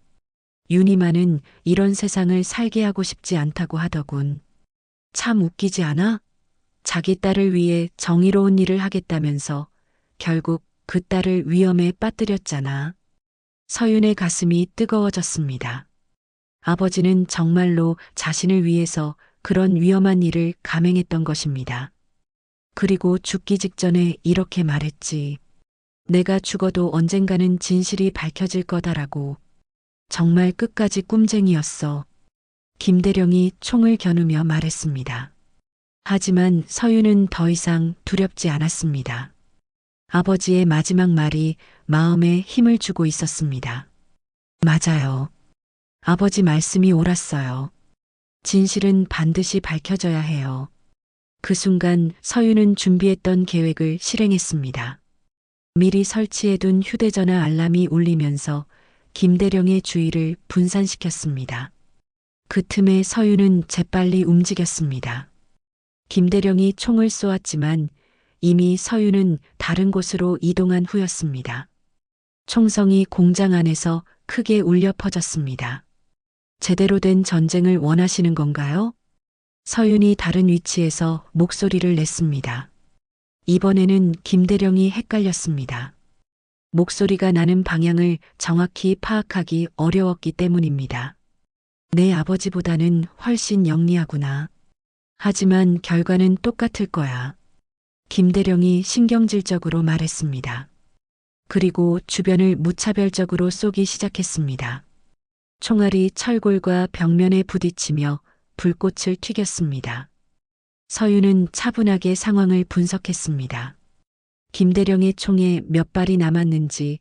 윤희만은 이런 세상을 살게 하고 싶지 않다고 하더군. 참 웃기지 않아? 자기 딸을 위해 정의로운 일을 하겠다면서 결국 그 딸을 위험에 빠뜨렸잖아. 서윤의 가슴이 뜨거워졌습니다. 아버지는 정말로 자신을 위해서 그런 위험한 일을 감행했던 것입니다. 그리고 죽기 직전에 이렇게 말했지. 내가 죽어도 언젠가는 진실이 밝혀질 거다라고. 정말 끝까지 꿈쟁이였어. 김대령이 총을 겨누며 말했습니다. 하지만 서윤은 더 이상 두렵지 않았습니다. 아버지의 마지막 말이 마음에 힘을 주고 있었습니다. 맞아요. 아버지 말씀이 옳았어요. 진실은 반드시 밝혀져야 해요. 그 순간 서윤은 준비했던 계획을 실행했습니다. 미리 설치해둔 휴대전화 알람이 울리면서 김대령의 주의를 분산시켰습니다. 그 틈에 서윤은 재빨리 움직였습니다. 김대령이 총을 쏘았지만 이미 서윤은 다른 곳으로 이동한 후였습니다. 총성이 공장 안에서 크게 울려 퍼졌습니다. 제대로 된 전쟁을 원하시는 건가요? 서윤이 다른 위치에서 목소리를 냈습니다. 이번에는 김대령이 헷갈렸습니다. 목소리가 나는 방향을 정확히 파악하기 어려웠기 때문입니다. 내 아버지보다는 훨씬 영리하구나. 하지만 결과는 똑같을 거야. 김대령이 신경질적으로 말했습니다. 그리고 주변을 무차별적으로 쏘기 시작했습니다. 총알이 철골과 벽면에 부딪히며 불꽃을 튀겼습니다. 서윤은 차분하게 상황을 분석했습니다. 김대령의 총에 몇 발이 남았는지,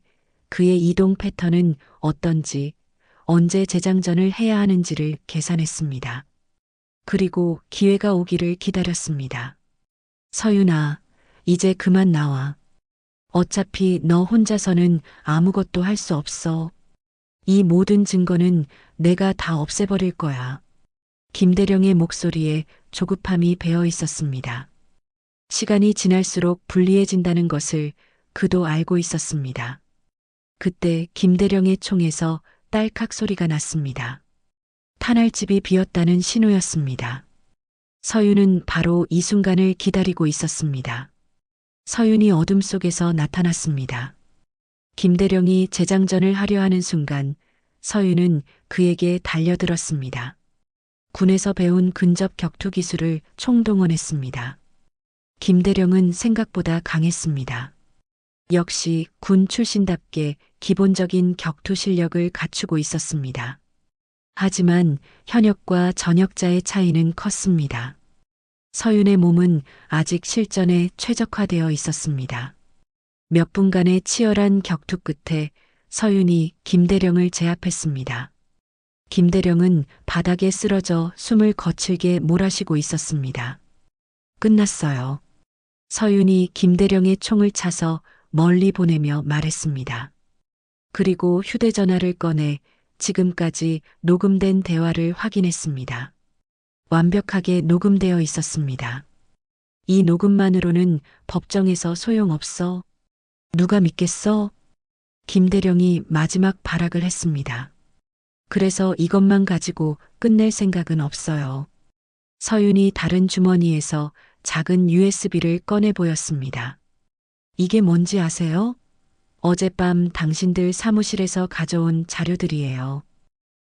그의 이동 패턴은 어떤지, 언제 재장전을 해야 하는지를 계산했습니다. 그리고 기회가 오기를 기다렸습니다. 서윤아, 이제 그만 나와. 어차피 너 혼자서는 아무것도 할 수 없어. 이 모든 증거는 내가 다 없애버릴 거야. 김대령의 목소리에 조급함이 배어 있었습니다. 시간이 지날수록 불리해진다는 것을 그도 알고 있었습니다. 그때 김대령의 총에서 딸칵 소리가 났습니다. 탄알집이 비었다는 신호였습니다. 서윤은 바로 이 순간을 기다리고 있었습니다. 서윤이 어둠 속에서 나타났습니다. 김대령이 재장전을 하려 하는 순간 서윤은 그에게 달려들었습니다. 군에서 배운 근접 격투 기술을 총동원했습니다. 김대령은 생각보다 강했습니다. 역시 군 출신답게 기본적인 격투 실력을 갖추고 있었습니다. 하지만 현역과 전역자의 차이는 컸습니다. 서윤의 몸은 아직 실전에 최적화되어 있었습니다. 몇 분간의 치열한 격투 끝에 서윤이 김대령을 제압했습니다. 김대령은 바닥에 쓰러져 숨을 거칠게 몰아쉬고 있었습니다. 끝났어요. 서윤이 김대령의 총을 차서 멀리 보내며 말했습니다. 그리고 휴대전화를 꺼내 지금까지 녹음된 대화를 확인했습니다. 완벽하게 녹음되어 있었습니다. 이 녹음만으로는 법정에서 소용없어. 누가 믿겠어? 김대령이 마지막 발악을 했습니다. 그래서 이것만 가지고 끝낼 생각은 없어요. 서윤이 다른 주머니에서 작은 USB를 꺼내 보였습니다. 이게 뭔지 아세요? 어젯밤 당신들 사무실에서 가져온 자료들이에요.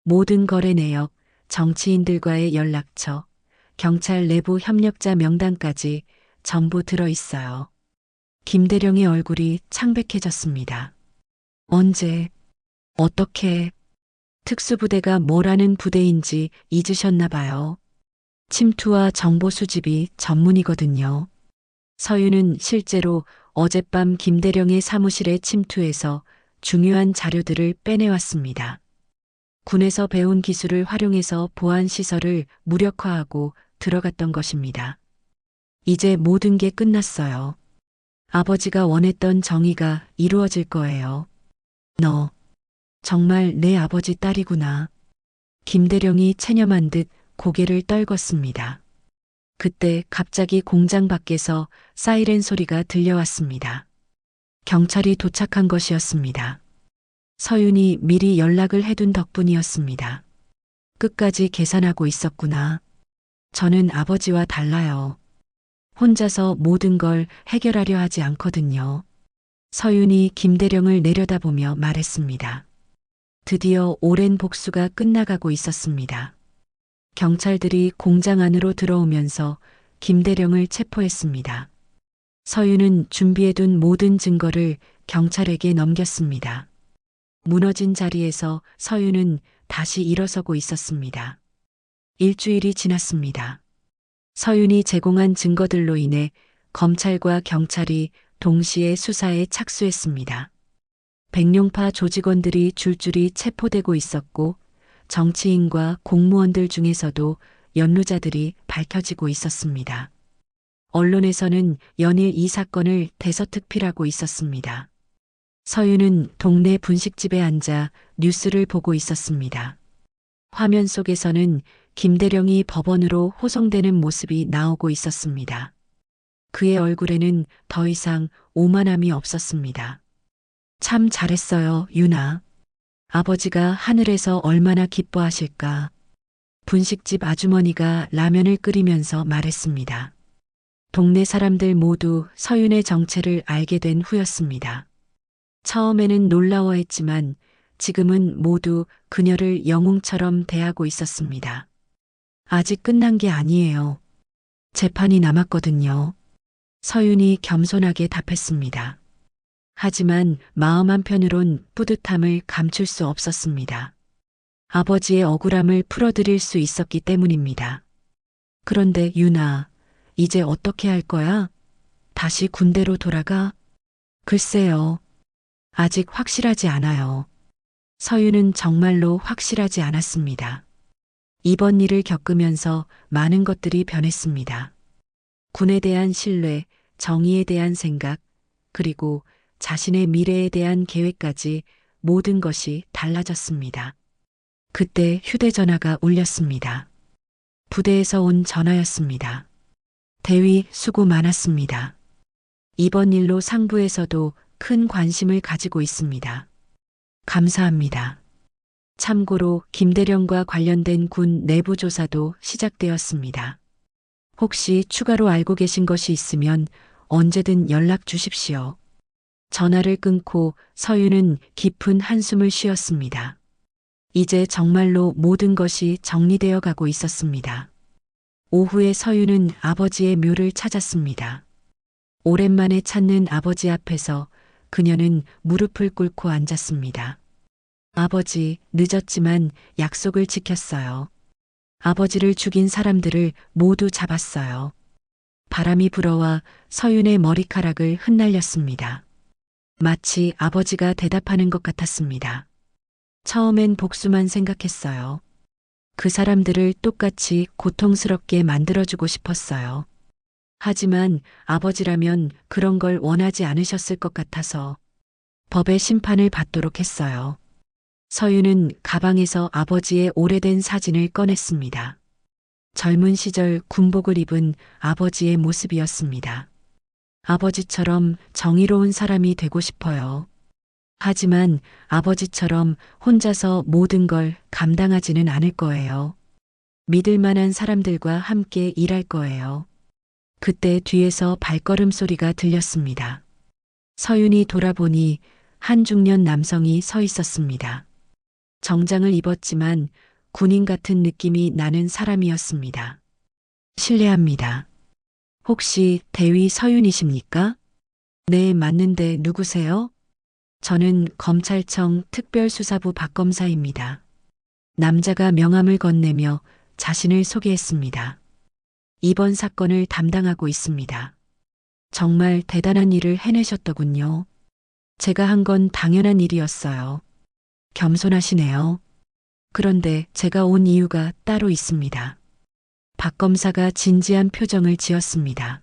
모든 거래 내역, 정치인들과의 연락처, 경찰 내부 협력자 명단까지 전부 들어 있어요. 김대령의 얼굴이 창백해졌습니다. 언제, 어떻게, 특수부대가 뭐라는 부대인지 잊으셨나 봐요. 침투와 정보 수집이 전문이거든요. 서윤은 실제로 어젯밤 김대령의 사무실에 침투해서 중요한 자료들을 빼내왔습니다. 군에서 배운 기술을 활용해서 보안 시설을 무력화하고 들어갔던 것입니다. 이제 모든 게 끝났어요. 아버지가 원했던 정의가 이루어질 거예요. 너, 정말 내 아버지 딸이구나. 김대령이 체념한 듯 고개를 떨궜습니다. 그때 갑자기 공장 밖에서 사이렌 소리가 들려왔습니다. 경찰이 도착한 것이었습니다. 서윤이 미리 연락을 해둔 덕분이었습니다. 끝까지 계산하고 있었구나. 저는 아버지와 달라요. 혼자서 모든 걸 해결하려 하지 않거든요. 서윤이 김대령을 내려다보며 말했습니다. 드디어 오랜 복수가 끝나가고 있었습니다. 경찰들이 공장 안으로 들어오면서 김대령을 체포했습니다. 서윤은 준비해둔 모든 증거를 경찰에게 넘겼습니다. 무너진 자리에서 서윤은 다시 일어서고 있었습니다. 일주일이 지났습니다. 서윤이 제공한 증거들로 인해 검찰과 경찰이 동시에 수사에 착수했습니다. 백룡파 조직원들이 줄줄이 체포되고 있었고 정치인과 공무원들 중에서도 연루자들이 밝혀지고 있었습니다. 언론에서는 연일 이 사건을 대서특필하고 있었습니다. 서윤은 동네 분식집에 앉아 뉴스를 보고 있었습니다. 화면 속에서는 김대령이 법원으로 호송되는 모습이 나오고 있었습니다. 그의 얼굴에는 더 이상 오만함이 없었습니다. 참 잘했어요, 윤아. 아버지가 하늘에서 얼마나 기뻐하실까. 분식집 아주머니가 라면을 끓이면서 말했습니다. 동네 사람들 모두 서윤의 정체를 알게 된 후였습니다. 처음에는 놀라워했지만 지금은 모두 그녀를 영웅처럼 대하고 있었습니다. 아직 끝난 게 아니에요. 재판이 남았거든요. 서윤이 겸손하게 답했습니다. 하지만 마음 한편으론 뿌듯함을 감출 수 없었습니다. 아버지의 억울함을 풀어드릴 수 있었기 때문입니다. 그런데 윤아, 이제 어떻게 할 거야? 다시 군대로 돌아가? 글쎄요. 아직 확실하지 않아요. 서윤은 정말로 확실하지 않았습니다. 이번 일을 겪으면서 많은 것들이 변했습니다. 군에 대한 신뢰, 정의에 대한 생각, 그리고 자신의 미래에 대한 계획까지 모든 것이 달라졌습니다. 그때 휴대전화가 울렸습니다. 부대에서 온 전화였습니다. 대위 수고 많았습니다. 이번 일로 상부에서도 큰 관심을 가지고 있습니다. 감사합니다. 참고로 김대령과 관련된 군 내부 조사도 시작되었습니다. 혹시 추가로 알고 계신 것이 있으면 언제든 연락 주십시오. 전화를 끊고 서윤은 깊은 한숨을 쉬었습니다. 이제 정말로 모든 것이 정리되어 가고 있었습니다. 오후에 서윤은 아버지의 묘를 찾았습니다. 오랜만에 찾는 아버지 앞에서 그녀는 무릎을 꿇고 앉았습니다. 아버지, 늦었지만 약속을 지켰어요. 아버지를 죽인 사람들을 모두 잡았어요. 바람이 불어와 서윤의 머리카락을 흩날렸습니다. 마치 아버지가 대답하는 것 같았습니다. 처음엔 복수만 생각했어요. 그 사람들을 똑같이 고통스럽게 만들어주고 싶었어요. 하지만 아버지라면 그런 걸 원하지 않으셨을 것 같아서 법의 심판을 받도록 했어요. 서윤은 가방에서 아버지의 오래된 사진을 꺼냈습니다. 젊은 시절 군복을 입은 아버지의 모습이었습니다. 아버지처럼 정의로운 사람이 되고 싶어요. 하지만 아버지처럼 혼자서 모든 걸 감당하지는 않을 거예요. 믿을 만한 사람들과 함께 일할 거예요. 그때 뒤에서 발걸음 소리가 들렸습니다. 서윤이 돌아보니 한 중년 남성이 서 있었습니다. 정장을 입었지만 군인 같은 느낌이 나는 사람이었습니다. 실례합니다. 혹시 대위 서윤이십니까? 네, 맞는데 누구세요? 저는 검찰청 특별수사부 박검사입니다. 남자가 명함을 건네며 자신을 소개했습니다. 이번 사건을 담당하고 있습니다. 정말 대단한 일을 해내셨더군요. 제가 한 건 당연한 일이었어요. 겸손하시네요. 그런데 제가 온 이유가 따로 있습니다. 박 검사가 진지한 표정을 지었습니다.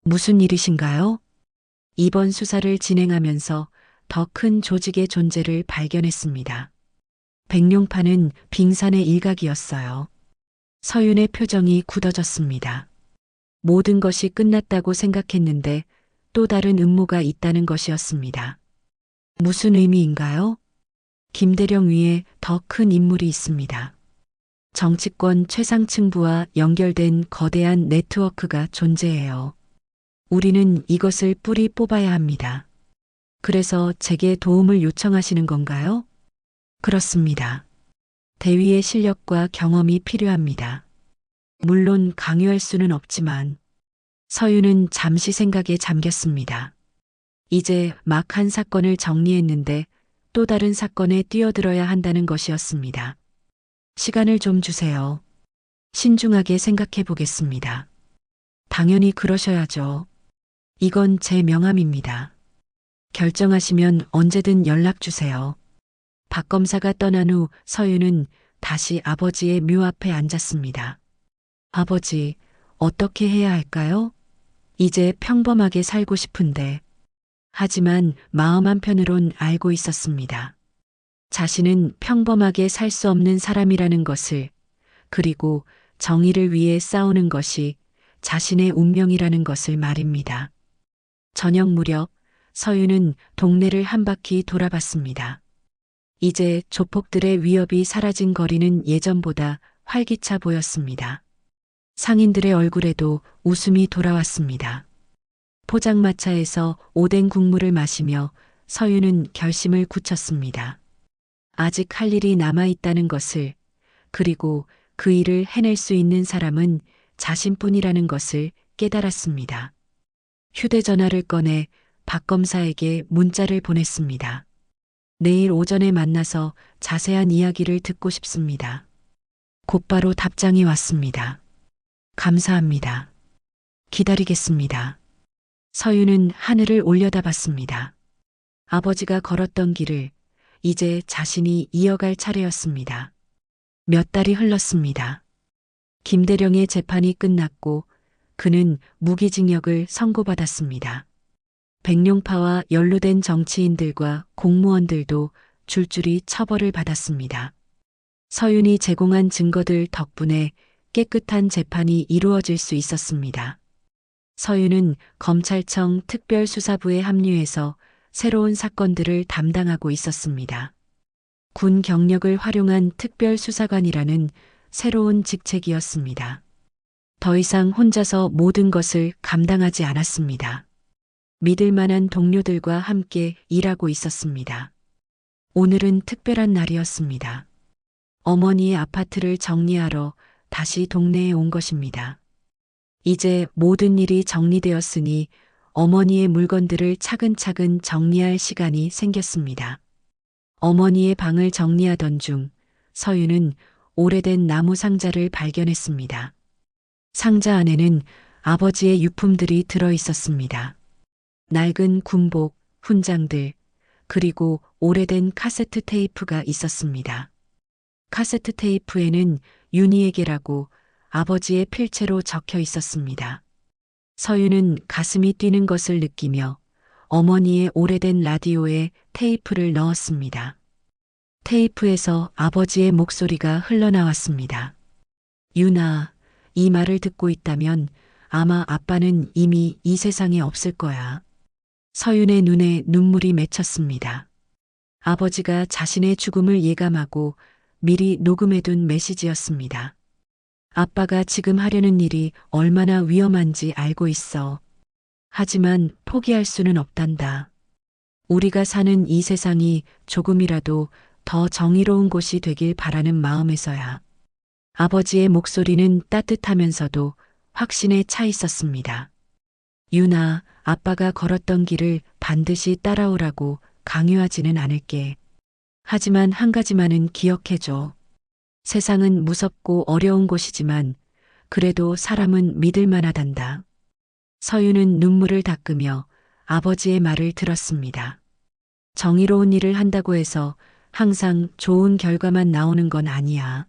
무슨 일이신가요? 이번 수사를 진행하면서 더 큰 조직의 존재를 발견했습니다. 백룡파는 빙산의 일각이었어요. 서윤의 표정이 굳어졌습니다. 모든 것이 끝났다고 생각했는데 또 다른 음모가 있다는 것이었습니다. 무슨 의미인가요? 김대령 위에 더 큰 인물이 있습니다. 정치권 최상층부와 연결된 거대한 네트워크가 존재해요. 우리는 이것을 뿌리 뽑아야 합니다. 그래서 제게 도움을 요청하시는 건가요? 그렇습니다. 대위의 실력과 경험이 필요합니다. 물론 강요할 수는 없지만 서윤은 잠시 생각에 잠겼습니다. 이제 막 한 사건을 정리했는데 또 다른 사건에 뛰어들어야 한다는 것이었습니다. 시간을 좀 주세요. 신중하게 생각해 보겠습니다. 당연히 그러셔야죠. 이건 제 명함입니다. 결정하시면 언제든 연락 주세요. 박 검사가 떠난 후 서윤은 다시 아버지의 묘 앞에 앉았습니다. 아버지, 어떻게 해야 할까요? 이제 평범하게 살고 싶은데. 하지만 마음 한편으론 알고 있었습니다. 자신은 평범하게 살 수 없는 사람이라는 것을, 그리고 정의를 위해 싸우는 것이 자신의 운명이라는 것을 말입니다. 저녁 무렵 서윤은 동네를 한 바퀴 돌아봤습니다. 이제 조폭들의 위협이 사라진 거리는 예전보다 활기차 보였습니다. 상인들의 얼굴에도 웃음이 돌아왔습니다. 포장마차에서 오뎅 국물을 마시며 서윤은 결심을 굳혔습니다. 아직 할 일이 남아있다는 것을, 그리고 그 일을 해낼 수 있는 사람은 자신뿐이라는 것을 깨달았습니다. 휴대전화를 꺼내 박 검사에게 문자를 보냈습니다. 내일 오전에 만나서 자세한 이야기를 듣고 싶습니다. 곧바로 답장이 왔습니다. 감사합니다. 기다리겠습니다. 서윤은 하늘을 올려다봤습니다. 아버지가 걸었던 길을 이제 자신이 이어갈 차례였습니다. 몇 달이 흘렀습니다. 김대령의 재판이 끝났고 그는 무기징역을 선고받았습니다. 백룡파와 연루된 정치인들과 공무원들도 줄줄이 처벌을 받았습니다. 서윤이 제공한 증거들 덕분에 깨끗한 재판이 이루어질 수 있었습니다. 서윤은 검찰청 특별수사부에 합류해서 새로운 사건들을 담당하고 있었습니다. 군 경력을 활용한 특별수사관이라는 새로운 직책이었습니다. 더 이상 혼자서 모든 것을 감당하지 않았습니다. 믿을 만한 동료들과 함께 일하고 있었습니다. 오늘은 특별한 날이었습니다. 어머니의 아파트를 정리하러 다시 동네에 온 것입니다. 이제 모든 일이 정리되었으니 어머니의 물건들을 차근차근 정리할 시간이 생겼습니다. 어머니의 방을 정리하던 중 서윤은 오래된 나무 상자를 발견했습니다. 상자 안에는 아버지의 유품들이 들어 있었습니다. 낡은 군복, 훈장들, 그리고 오래된 카세트 테이프가 있었습니다. 카세트 테이프에는 윤희에게라고 아버지의 필체로 적혀 있었습니다. 서윤은 가슴이 뛰는 것을 느끼며 어머니의 오래된 라디오에 테이프를 넣었습니다. 테이프에서 아버지의 목소리가 흘러나왔습니다. 유나, 이 말을 듣고 있다면 아마 아빠는 이미 이 세상에 없을 거야. 서윤의 눈에 눈물이 맺혔습니다. 아버지가 자신의 죽음을 예감하고 미리 녹음해둔 메시지였습니다. 아빠가 지금 하려는 일이 얼마나 위험한지 알고 있어. 하지만 포기할 수는 없단다. 우리가 사는 이 세상이 조금이라도 더 정의로운 곳이 되길 바라는 마음에서야. 아버지의 목소리는 따뜻하면서도 확신에 차 있었습니다. 유나, 아빠가 걸었던 길을 반드시 따라오라고 강요하지는 않을게. 하지만 한 가지만은 기억해줘. 세상은 무섭고 어려운 곳이지만 그래도 사람은 믿을 만하단다. 서윤은 눈물을 닦으며 아버지의 말을 들었습니다. 정의로운 일을 한다고 해서 항상 좋은 결과만 나오는 건 아니야.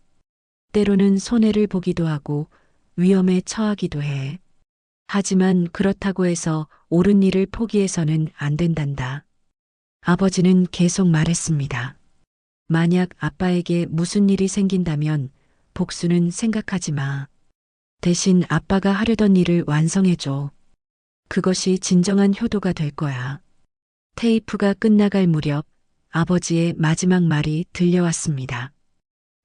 때로는 손해를 보기도 하고 위험에 처하기도 해. 하지만 그렇다고 해서 옳은 일을 포기해서는 안 된단다. 아버지는 계속 말했습니다. 만약 아빠에게 무슨 일이 생긴다면 복수는 생각하지 마. 대신 아빠가 하려던 일을 완성해줘. 그것이 진정한 효도가 될 거야. 테이프가 끝나갈 무렵 아버지의 마지막 말이 들려왔습니다.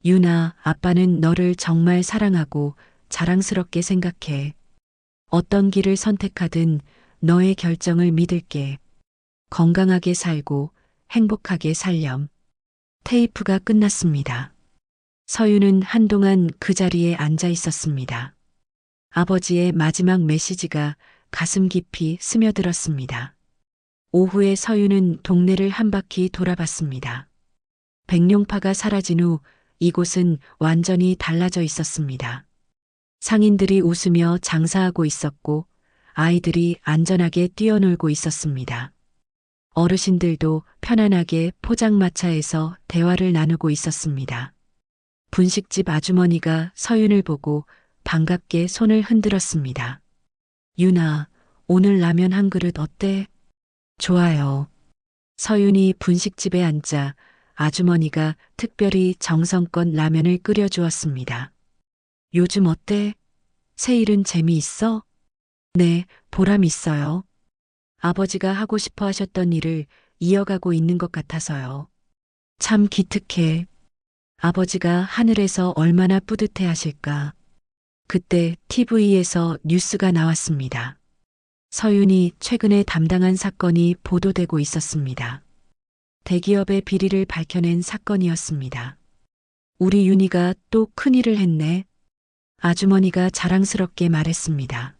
유나, 아빠는 너를 정말 사랑하고 자랑스럽게 생각해. 어떤 길을 선택하든 너의 결정을 믿을게. 건강하게 살고 행복하게 살렴. 테이프가 끝났습니다. 서윤은 한동안 그 자리에 앉아 있었습니다. 아버지의 마지막 메시지가 가슴 깊이 스며들었습니다. 오후에 서윤은 동네를 한 바퀴 돌아봤습니다. 백룡파가 사라진 후 이곳은 완전히 달라져 있었습니다. 상인들이 웃으며 장사하고 있었고 아이들이 안전하게 뛰어놀고 있었습니다. 어르신들도 편안하게 포장마차에서 대화를 나누고 있었습니다. 분식집 아주머니가 서윤을 보고 반갑게 손을 흔들었습니다. 유나, 오늘 라면 한 그릇 어때? 좋아요. 서윤이 분식집에 앉자 아주머니가 특별히 정성껏 라면을 끓여주었습니다. 요즘 어때? 새 일은 재미있어? 네, 보람 있어요. 아버지가 하고 싶어 하셨던 일을 이어가고 있는 것 같아서요. 참 기특해. 아버지가 하늘에서 얼마나 뿌듯해 하실까. 그때 TV에서 뉴스가 나왔습니다. 서윤이 최근에 담당한 사건이 보도되고 있었습니다. 대기업의 비리를 밝혀낸 사건이었습니다. 우리 윤희가 또 큰일을 했네. 아주머니가 자랑스럽게 말했습니다.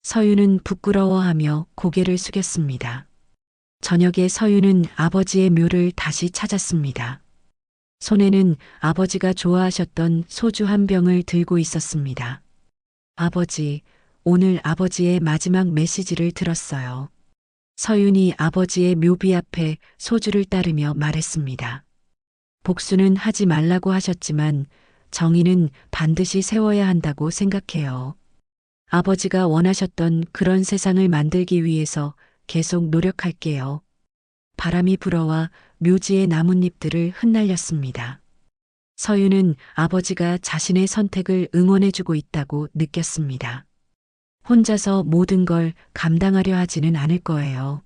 서윤은 부끄러워하며 고개를 숙였습니다. 저녁에 서윤은 아버지의 묘를 다시 찾았습니다. 손에는 아버지가 좋아하셨던 소주 한 병을 들고 있었습니다. 아버지, 오늘 아버지의 마지막 메시지를 들었어요. 서윤이 아버지의 묘비 앞에 소주를 따르며 말했습니다. 복수는 하지 말라고 하셨지만 정의는 반드시 세워야 한다고 생각해요. 아버지가 원하셨던 그런 세상을 만들기 위해서 계속 노력할게요. 바람이 불어와 묘지의 나뭇잎들을 흩날렸습니다. 서윤은 아버지가 자신의 선택을 응원해주고 있다고 느꼈습니다. 혼자서 모든 걸 감당하려 하지는 않을 거예요.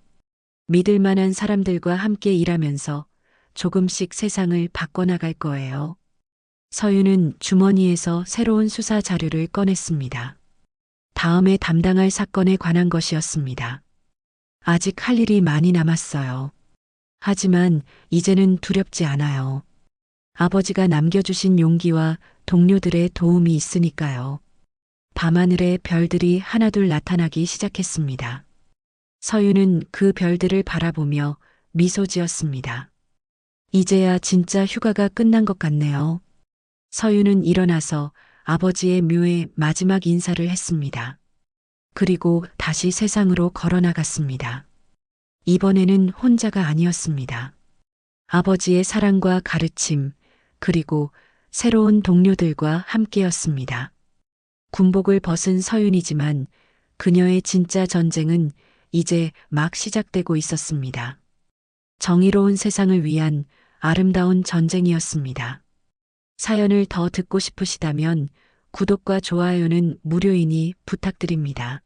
믿을 만한 사람들과 함께 일하면서 조금씩 세상을 바꿔나갈 거예요. 서윤은 주머니에서 새로운 수사 자료를 꺼냈습니다. 다음에 담당할 사건에 관한 것이었습니다. 아직 할 일이 많이 남았어요. 하지만 이제는 두렵지 않아요. 아버지가 남겨주신 용기와 동료들의 도움이 있으니까요. 밤하늘에 별들이 하나둘 나타나기 시작했습니다. 서윤은 그 별들을 바라보며 미소 지었습니다. 이제야 진짜 휴가가 끝난 것 같네요. 서윤은 일어나서 아버지의 묘에 마지막 인사를 했습니다. 그리고 다시 세상으로 걸어나갔습니다. 이번에는 혼자가 아니었습니다. 아버지의 사랑과 가르침, 그리고 새로운 동료들과 함께였습니다. 군복을 벗은 서윤이지만 그녀의 진짜 전쟁은 이제 막 시작되고 있었습니다. 정의로운 세상을 위한 아름다운 전쟁이었습니다. 사연을 더 듣고 싶으시다면 구독과 좋아요는 무료이니 부탁드립니다.